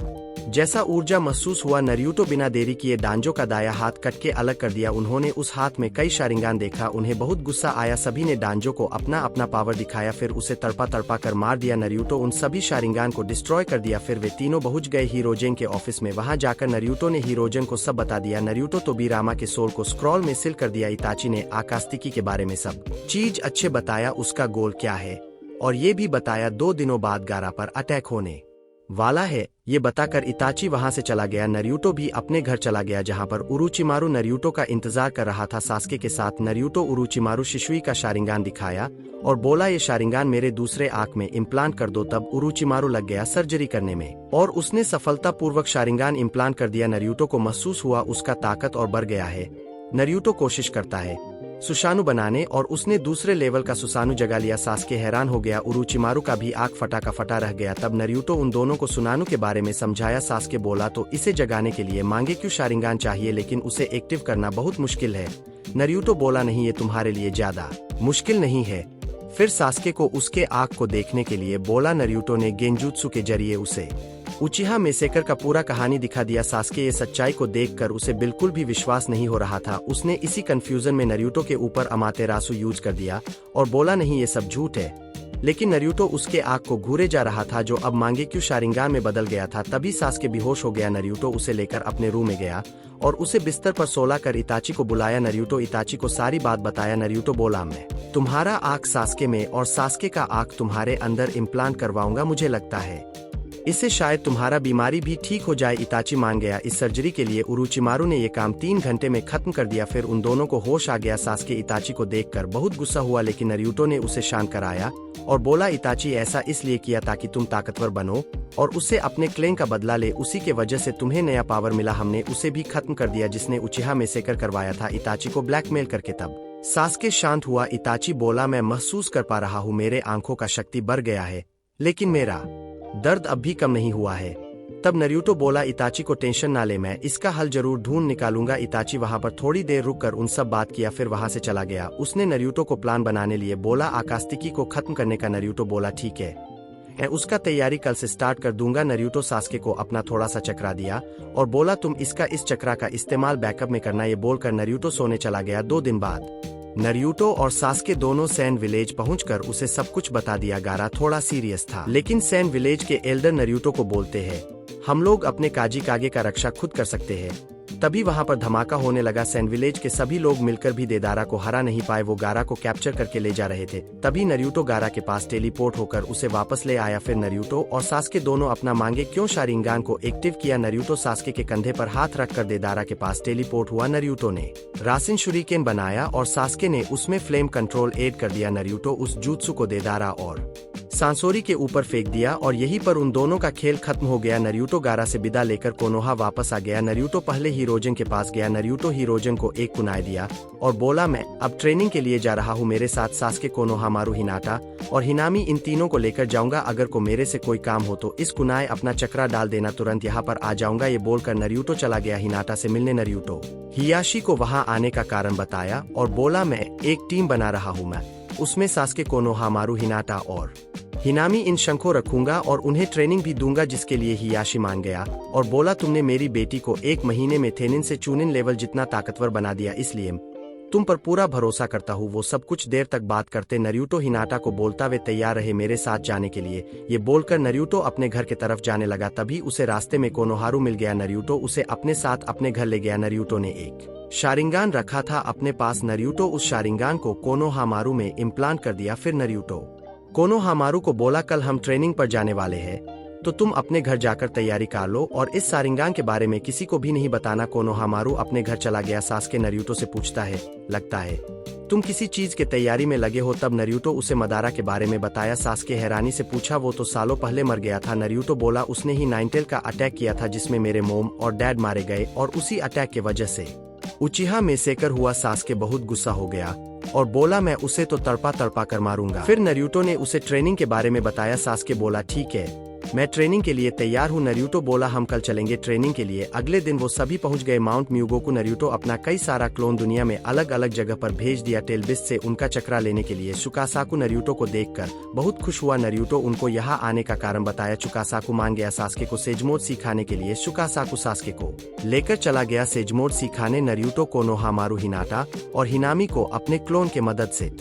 जैसा ऊर्जा महसूस हुआ। नरूटो बिना देरी किए दांजो का दाया हाथ कट के अलग कर दिया। उन्होंने उस हाथ में कई शारिंगान देखा। उन्हें बहुत गुस्सा आया। सभी ने दांजो को अपना अपना पावर दिखाया। फिर उसे तड़पा तड़पा कर मार दिया। नरूटो उन सभी शारिंगान को डिस्ट्रॉय कर दिया। फिर वे तीनों पहुंच गए हिरोजन के ऑफिस में। वहां जाकर नरूटो ने हिरोजन को सब बता दिया। नरूटो टोबीरामा के सोल को स्क्रॉल में सील कर दिया। इताची ने आकास्तिकी के बारे में सब चीज अच्छे बताया, उसका गोल क्या है और ये भी बताया 2 दिनों बाद गारा पर अटैक होने वाला है। ये बताकर इताची वहां से चला गया। नरूटो भी अपने घर चला गया जहां पर उरुचिमारू नरूटो का इंतजार कर रहा था सास्के के साथ। नरूटो उरुचिमारू शिशुई का शारिंगान दिखाया और बोला ये शारिंगान मेरे दूसरे आंख में इम्प्लांट कर दो। तब उरुचिमारू लग गया सर्जरी करने में और उसने सफलतापूर्वक शारिंगान इम्प्लांट कर दिया। नरूटो को महसूस हुआ उसका ताकत और बढ़ गया है। नरूटो कोशिश करता है सुसानु बनाने और उसने दूसरे लेवल का सुसानु जगा लिया। सास्के हैरान हो गया, उरोचिमारू का भी आंख फटा का फटा रह गया। तब नरूटो उन दोनों को सुनानु के बारे में समझाया। सास्के बोला तो इसे जगाने के लिए मांगेक्यू शारिंगान चाहिए, लेकिन उसे एक्टिव करना बहुत मुश्किल है। नरूटो बोला नहीं, ये तुम्हारे लिए ज्यादा मुश्किल नहीं है। फिर सास्के को उसके आंख को देखने के लिए बोला। नरूटो ने गेंजुत्सु के जरिए उसे उचिहा मेसेकर का पूरा कहानी दिखा दिया। सास्के ये सच्चाई को देखकर उसे बिल्कुल भी विश्वास नहीं हो रहा था। उसने इसी कंफ्यूजन में नरूटो के ऊपर अमातेरासु यूज कर दिया और बोला नहीं, ये सब झूठ है। लेकिन नरूटो उसके आंख को घूरे जा रहा था, जो अब मांगेक्यू शारिंगान में बदल गया था। तभी सास्के बेहोश हो गया। नरूटो उसे लेकर अपने रूम में गया और उसे बिस्तर पर सोला कर इताची को बुलाया। नरूटो इताची को सारी बात बताया। नरूटो बोला, मैं तुम्हारा आंख सास्के में और सास्के का आंख तुम्हारे अंदर इम्प्लांट करवाऊंगा। मुझे लगता है इससे शायद तुम्हारा बीमारी भी ठीक हो जाए। इताची मान गया। इस सर्जरी के लिए उरोचिमारू ने ये काम 3 घंटे में खत्म कर दिया। फिर उन दोनों को होश आ गया। सास्के इताची को देखकर बहुत गुस्सा हुआ, लेकिन नरूटो ने उसे शांत कराया और बोला, इताची ऐसा इसलिए किया ताकि तुम ताकतवर बनो और उससे अपने क्लेम का बदला ले। उसी के वजह से तुम्हें नया पावर मिला। हमने उसे भी खत्म कर दिया जिसने उचिहा मेसेकर करवाया था, इताची को ब्लैकमेल करके। तब सास्के शांत हुआ। इताची बोला, मैं महसूस कर पा रहा हूँ मेरे आंखों का शक्ति बढ़ गया है, लेकिन मेरा दर्द अब भी कम नहीं हुआ है। तब नरूटो बोला, इताची को टेंशन ना ले, मैं इसका हल जरूर ढूंढ निकालूंगा। इताची वहां पर थोड़ी देर रुककर उन सब बात किया, फिर वहां से चला गया। उसने नरूटो को प्लान बनाने लिए बोला, आकास्तिकी को खत्म करने का। नरूटो बोला, ठीक है, मैं उसका तैयारी कल से स्टार्ट कर दूंगा। नरूटो सास्के को अपना थोड़ा सा चक्रा दिया और बोला, तुम इस चक्रा का इस्तेमाल बैकअप में करना। ये बोलकर नरूटो सोने चला गया। 2 दिन बाद नरूटो और सास्के दोनों सैन विलेज पहुंचकर उसे सब कुछ बता दिया। गारा थोड़ा सीरियस था, लेकिन सैन विलेज के एल्डर नरूटो को बोलते हैं, हम लोग अपने काजी कागे का रक्षा खुद कर सकते हैं। तभी वहां पर धमाका होने लगा। सैन विलेज के सभी लोग मिलकर भी देदारा को हरा नहीं पाए। वो गारा को कैप्चर करके ले जा रहे थे। तभी नरूटो गारा के पास टेलीपोर्ट होकर उसे वापस ले आया। फिर नरूटो और सास्के दोनों अपना मांगेक्यू शारिंगान को एक्टिव किया। नरूटो सास्के के कंधे पर हाथ रखकर देदारा के पास टेलीपोर्ट हुआ। नरूटो ने रासिन शुरिकेन बनाया और सास्के ने उसमें फ्लेम कंट्रोल ऐड कर दिया। नरूटो उस jutsu को देदारा और सांसोरी के ऊपर फेंक दिया और यहीं पर उन दोनों का खेल खत्म हो गया। नरूटो गारा से विदा लेकर कोनोहा वापस आ गया। नरूटो पहले हीरोजन के पास गया। नरूटो हीरोजन को एक कुनाई दिया और बोला, मैं अब ट्रेनिंग के लिए जा रहा हूँ। मेरे साथ सास्के, कोनोहामारू, हिनाटा और हिनामी, इन तीनों को लेकर जाऊंगा। अगर को मेरे से कोई काम हो तो इस कुनाई अपना चक्रा डाल देना, तुरंत यहाँ पर आ जाऊंगा। ये बोलकर नरूटो चला गया हिनाटा से मिलने। नरूटो हियाशी को वहाँ आने का कारण बताया और बोला, मैं एक टीम बना रहा हूँ, मैं उसमें सास्के, कोनोहामारू, हिनाटा और हिनामी इन शंखों रखूंगा और उन्हें ट्रेनिंग भी दूंगा, जिसके लिए हियाशी मान गया और बोला, तुमने मेरी बेटी को 1 महीने में थेनिन से चूनिन लेवल जितना ताकतवर बना दिया, इसलिए तुम पर पूरा भरोसा करता हूँ। वो सब कुछ देर तक बात करते नरूटो हिनाटा को बोलता, वे तैयार रहे मेरे साथ जाने के लिए। ये बोलकर नरूटो अपने घर की तरफ जाने लगा। तभी उसे रास्ते में कोनोहारू मिल गया। नरूटो उसे अपने साथ अपने घर ले गया। नरूटो ने एक शारिंगान रखा था अपने पास। नरूटो उस शारिंगान को कोनोहामारू में इम्प्लांट कर दिया। फिर नरूटो कोनोहामारू को बोला, कल हम ट्रेनिंग पर जाने वाले हैं, तो तुम अपने घर जाकर तैयारी कर लो और इस शारिंगान के बारे में किसी को भी नहीं बताना। कोनोहामारू अपने घर चला गया। सास्के नरूटो से पूछता है, लगता है तुम किसी चीज के तैयारी में लगे हो। तब नरूटो उसे मदारा के बारे में बताया। सास्के हैरानी से पूछा, वो तो सालों पहले मर गया था। नरूटो बोला, उसने ही नाइनटेल का अटैक किया था जिसमें मेरे मोम और डैड मारे गए और उसी अटैक के वजह से उचिहा मेसेकर हुआ। सास्के बहुत गुस्सा हो गया और बोला, मैं उसे तो तड़पा तड़पा कर मारूंगा। फिर नरूटो ने उसे ट्रेनिंग के बारे में बताया। सास्के बोला, ठीक है, मैं ट्रेनिंग के लिए तैयार हूँ। नरूटो बोला, हम कल चलेंगे ट्रेनिंग के लिए। अगले दिन वो सभी पहुंच गए माउंट म्यूगोकू। नरूटो अपना कई सारा क्लोन दुनिया में अलग अलग जगह पर भेज दिया टेलबिस्ट से उनका चक्रा लेने के लिए। चुकासाकू नरूटो को देखकर बहुत खुश हुआ। नरूटो उनको यहाँ आने का कारण बताया। चुकासाकू मान गया सास्के को सेजमोड सिखाने के लिए। चुकासाकू सास्के को लेकर चला गया सेजमोड सिखाने। नरूटो कोनोहामारू, हिनाटा और हिनामी को अपने क्लोन के मदद से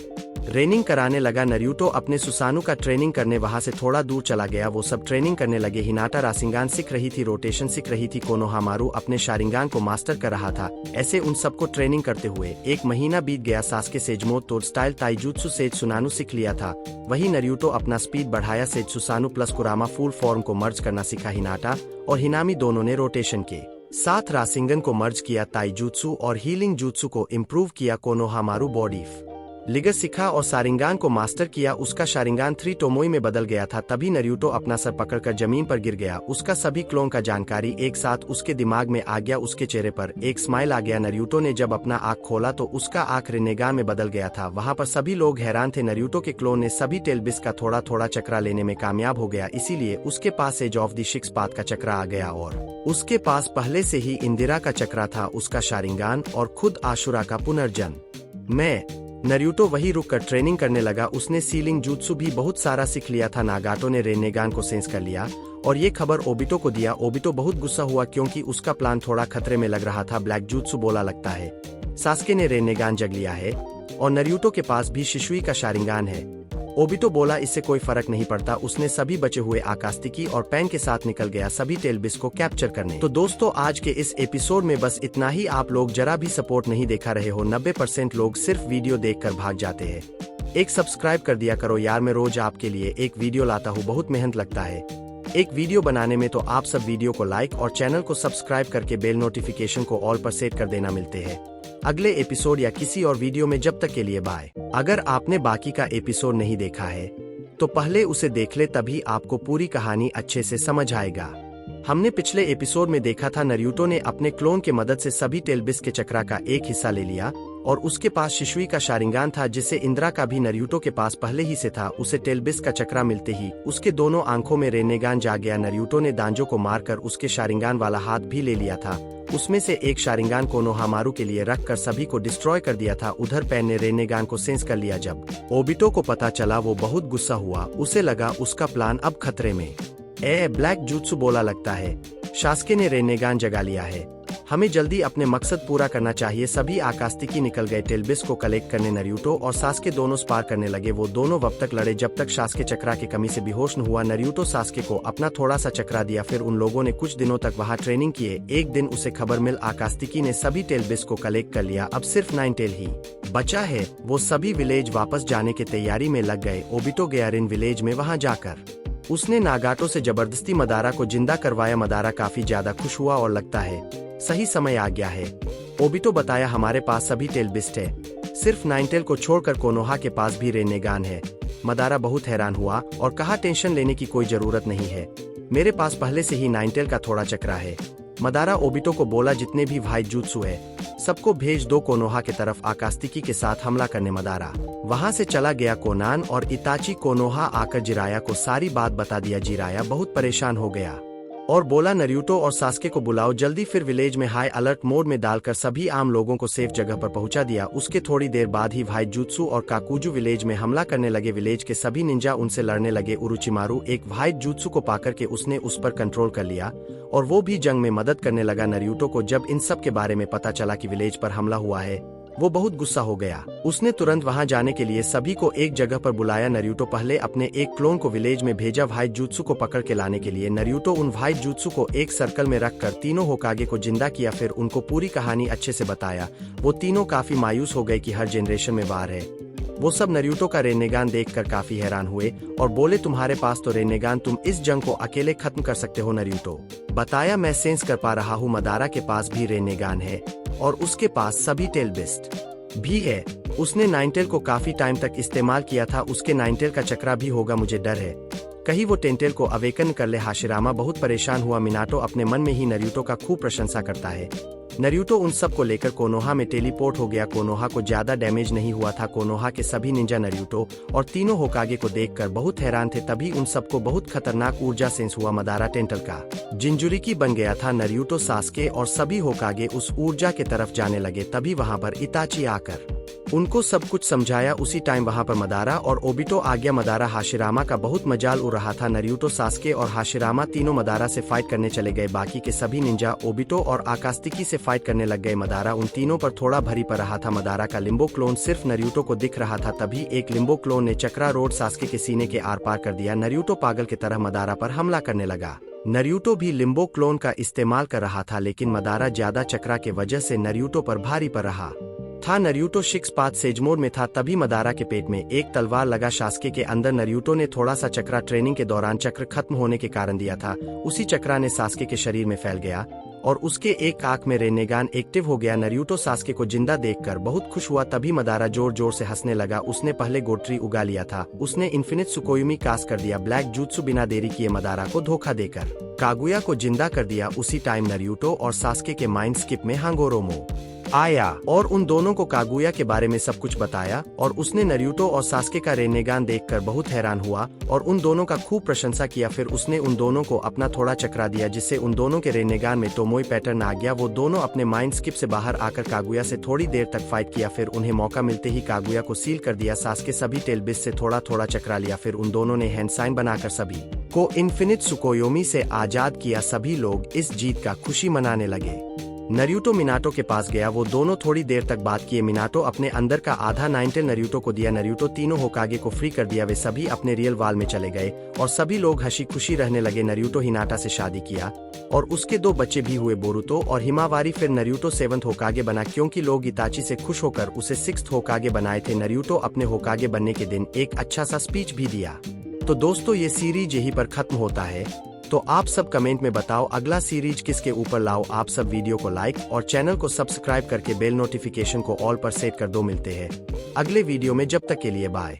ट्रेनिंग कराने लगा। नरूटो अपने सुसानु का ट्रेनिंग करने वहां से थोड़ा दूर चला गया। वो सब ट्रेनिंग करने लगे। हिनाटा रासिंगान सीख रही थी, रोटेशन सीख रही थी। कोनोहामारू अपने शारिंगान को मास्टर कर रहा था। ऐसे उन सबको ट्रेनिंग करते हुए 1 महीना बीत गया। सास्के सेजमोड तोड़ स्टाइल ताइजुत्सु सेज सुनानु सीख लिया था। वही नरूटो अपना स्पीड बढ़ाया। सेज सुसानु प्लस कुरामा फुल फॉर्म को मर्ज करना सीखा। हिनाटा और हिनामी दोनों ने रोटेशन के साथ रासिंगन को मर्ज किया। ताइजुत्सु और हीलिंग जुत्सु को इम्प्रूव किया। कोनोहामारू बॉडी लिगर सीखा और शारिंगान को मास्टर किया। उसका शारिंगान 3 टोमोई में बदल गया था। तभी नरूटो अपना सर पकड़कर जमीन पर गिर गया। उसका सभी क्लोन का जानकारी एक साथ उसके दिमाग में आ गया। उसके चेहरे पर एक स्माइल आ गया। नरूटो ने जब अपना आँख खोला तो उसका आँख रिनेगान में बदल गया था। वहाँ पर सभी लोग हैरान थे। नरूटो के क्लोन ने सभी टेलबिस का थोड़ा थोड़ा चक्रा लेने में कामयाब हो गया, इसीलिए उसके पास edge of the six path का चक्रा आ गया और उसके पास पहले से ही इंदिरा का चक्रा था, उसका शारिंगान और खुद आशुरा का पुनर्जन्म। नरूटो वही रुक कर ट्रेनिंग करने लगा। उसने सीलिंग jutsu भी बहुत सारा सीख लिया था। नागाटो ने रेनेगान को सेंस कर लिया और ये खबर ओबिटो को दिया। ओबिटो बहुत गुस्सा हुआ क्योंकि उसका प्लान थोड़ा खतरे में लग रहा था। ब्लैक jutsu बोला, लगता है सास्के ने रेनेगान जग लिया है और नरूटो के पास भी शिशुई का शारिंगान है। ओबिटो बोला, इससे कोई फर्क नहीं पड़ता। उसने सभी बचे हुए आकास्तिकी और पैन के साथ निकल गया सभी टेलबिस को कैप्चर करने। तो दोस्तों, आज के इस एपिसोड में बस इतना ही। आप लोग जरा भी सपोर्ट नहीं दिखा रहे हो। 90% लोग सिर्फ वीडियो देखकर भाग जाते हैं। एक सब्सक्राइब कर दिया करो यार, मैं रोज आपके लिए एक वीडियो लाता हूँ, बहुत मेहनत लगता है एक वीडियो बनाने में। तो आप सब वीडियो को लाइक और चैनल को सब्सक्राइब करके बेल नोटिफिकेशन को ऑल पर सेट कर देना। मिलते हैं अगले एपिसोड या किसी और वीडियो में, जब तक के लिए बाय। अगर आपने बाकी का एपिसोड नहीं देखा है तो पहले उसे देख ले, तभी आपको पूरी कहानी अच्छे से समझ आएगा। हमने पिछले एपिसोड में देखा था नरूटो ने अपने क्लोन के मदद से सभी टेलबिस के चक्रा का एक हिस्सा ले लिया और उसके पास शिशुई का शारिंगान था, जिससे इंदिरा का भी नरूटो के पास पहले ही से था। उसे टेलबिस का चक्रा मिलते ही उसके दोनों आंखों में रेनेगान जाग गया। नरूटो ने दांजो को मारकर उसके शारिंगान वाला हाथ भी ले लिया था। उसमें से एक शारिंगान कोनोहामारू के लिए रख कर सभी को डिस्ट्रॉय कर दिया था। उधर पैन ने रेनेगान को सेंस कर लिया। जब ओबिटो को पता चला वो बहुत गुस्सा हुआ। उसे लगा उसका प्लान अब खतरे में। ब्लैक jutsu बोला, लगता है सास्के ने रेनेगान जगा लिया है। हमें जल्दी अपने मकसद पूरा करना चाहिए। सभी आकास्तिकी निकल गए टेलबिस को कलेक्ट करने। नरूटो और सास्के दोनों स्पार करने लगे। वो दोनों वक्त तक लड़े जब तक सास्के चक्रा की कमी से बेहोश न हुआ। नरूटो सास्के को अपना थोड़ा सा चक्रा दिया। फिर उन लोगों ने कुछ दिनों तक वहाँ ट्रेनिंग किए। एक दिन उसे खबर मिल आकास्तिकी ने सभी टेलबिस को कलेक्ट कर लिया। अब सिर्फ 9 टेल ही बचा है। वो सभी विलेज वापस जाने की तैयारी में लग गए। ओबिटो गया रिन विलेज में। वहाँ जाकर उसने नागाटो से जबरदस्ती मदारा को जिंदा करवाया। मदारा काफी ज्यादा खुश हुआ और लगता है सही समय आ गया है। ओबिटो बताया, हमारे पास सभी टेलबिस्ट है, सिर्फ 9 टेल को छोड़कर कोनोहा के पास भी रेनेगान है। मदारा बहुत हैरान हुआ और कहा, टेंशन लेने की कोई जरूरत नहीं है, मेरे पास पहले से ही 9 टेल का थोड़ा चक्रा है। मदारा ओबिटो को बोला, जितने भी भाई jutsu है सबको भेज दो कोनोहा के तरफ आकास्तिकी के साथ हमला करने। मदारा वहां से चला गया। कोनान और इताची कोनोहा आकर जिराया को सारी बात बता दिया। जिराया बहुत परेशान हो गया और बोला, नरूटो और सास्के को बुलाओ जल्दी। फिर विलेज में हाई अलर्ट मोड में डालकर सभी आम लोगों को सेफ जगह पर पहुंचा दिया। उसके थोड़ी देर बाद ही भाई jutsu और काकुजू विलेज में हमला करने लगे। विलेज के सभी निंजा उनसे लड़ने लगे। उरुचिमारू एक भाई jutsu को पाकर के उसने उस पर कंट्रोल कर लिया और वो भी जंग में मदद करने लगा। नरूटो को जब इन सब के बारे में पता चला कि विलेज पर हमला हुआ है, वो बहुत गुस्सा हो गया। उसने तुरंत वहां जाने के लिए सभी को एक जगह पर बुलाया। नरूटो पहले अपने एक क्लोन को विलेज में भेजा भाई jutsu को पकड़ के लाने के लिए। नरूटो उन भाई jutsu को एक सर्कल में रखकर तीनों होकागे को जिंदा किया। फिर उनको पूरी कहानी अच्छे से बताया। वो तीनों काफी मायूस हो गए कि हर जनरेशन में वार है। वो सब नरूटो का रेनेगान देखकर काफी हैरान हुए और बोले, तुम्हारे पास तो रेनेगान, तुम इस जंग को अकेले खत्म कर सकते हो। नरूटो बताया, मैं सेंस कर पा रहा हूँ मदारा के पास भी रेनेगान है और उसके पास सभी टेलबिस्ट भी है। उसने 9 टेल को काफी टाइम तक इस्तेमाल किया था। उसके 9 टेल का चक्रा भी होगा, मुझे डर है कहीं वो 10 टेल को अवेकन कर ले। हाशिरामा बहुत परेशान हुआ। मिनाटो अपने मन में ही नरूटो का खूब प्रशंसा करता है। नरूटो उन सब को लेकर कोनोहा में टेलीपोर्ट हो गया। कोनोहा को ज्यादा डैमेज नहीं हुआ था। कोनोहा के सभी निंजा नरूटो और तीनों होकागे को देखकर बहुत हैरान थे। तभी उन सबको बहुत खतरनाक ऊर्जा सेंस हुआ। मदारा टेंटल का जिंजुरिकी बन गया था। नरूटो, सास्के और सभी होकागे उस ऊर्जा के तरफ जाने लगे। तभी वहां पर इताची आकर उनको सब कुछ समझाया। उसी टाइम वहां पर मदारा और ओबिटो आ गया। मदारा हाशिरामा का बहुत मजाल उड़ रहा था। नरूटो, सास्के और हाशिरामा तीनों मदारा से फाइट करने चले गए। बाकी के सभी निंजा ओबिटो और आकास्तिकी से फाइट करने लग गए। मदारा उन तीनों पर थोड़ा भरी पड़ रहा था। मदारा का लिम्बो क्लोन सिर्फ नरूटो को दिख रहा था। तभी एक लिम्बो क्लोन ने चक्रा रोड सास्के के सीने के आर पार कर दिया। नरूटो पागल की तरह मदारा पर हमला करने लगा। नरूटो भी लिम्बो क्लोन का इस्तेमाल कर रहा था, लेकिन मदारा ज्यादा चक्रा के वजह से नरूटो पर भारी पड़ रहा था। नरूटो 6 पाथ सेज मोड में था। तभी मदारा के पेट में एक तलवार लगा सास्के के अंदर। नरूटो ने थोड़ा सा चक्रा ट्रेनिंग के दौरान चक्र खत्म होने के कारण दिया था। उसी चक्रा ने सास्के के शरीर में फैल गया और उसके एक आंख में रेनेगान एक्टिव हो गया। नरूटो सास्के को जिंदा देखकर बहुत खुश हुआ। तभी मदारा जोर जोर से हंसने लगा। उसने पहले गोट्री उगा लिया था। उसने इन्फिनिट सुकोयुमी कास्ट कर दिया। ब्लैक जूत्सु बिना देरी किए मदारा को धोखा देकर कागुया को जिंदा कर दिया। उसी टाइम नरूटो और सास्के के माइंड स्किप में हांगोरोमो आया और उन दोनों को कागुया के बारे में सब कुछ बताया। और उसने नरूटो और सास्के का रेनेगान देखकर बहुत हैरान हुआ और उन दोनों का खूब प्रशंसा किया। फिर उसने उन दोनों को अपना थोड़ा चकरा दिया, जिससे उन दोनों के रेनेगान में तोमोई पैटर्न आ गया। वो दोनों अपने माइंड स्किप से बाहर आकर कागुया से थोड़ी देर तक फाइट किया। फिर उन्हें मौका मिलते ही कागुया को सील कर दिया। सास्के सभी टेलबिस से थोड़ा थोड़ा चकरा लिया। फिर उन दोनों ने हैंड साइन बनाकर सभी को इन्फिनिट सुकोयोमी से आजाद किया। सभी लोग इस जीत का खुशी मनाने लगे। नरूटो मिनाटो के पास गया। वो दोनों थोड़ी देर तक बात किए। मिनाटो अपने अंदर का आधा नाइनटेल नरूटो को दिया। नरूटो तीनों होकागे को फ्री कर दिया। वे सभी अपने रियल वाल में चले गए और सभी लोग हंसी खुशी रहने लगे। नरूटो हिनाटा से शादी किया और उसके 2 बच्चे भी हुए, बोरुतो और हिमावारी। फिर नरूटो 7th होकागे बना, क्योंकि लोग इताची से खुश होकर उसे 6th होकागे बनाए थे। नरूटो अपने होकागे बनने के दिन एक अच्छा सा स्पीच भी दिया। तो दोस्तों, ये सीरीज यहीं पर खत्म होता है। तो आप सब कमेंट में बताओ अगला सीरीज किसके ऊपर लाओ। आप सब वीडियो को लाइक और चैनल को सब्सक्राइब करके बेल नोटिफिकेशन को ऑल पर सेट कर दो। मिलते हैं अगले वीडियो में, जब तक के लिए बाय।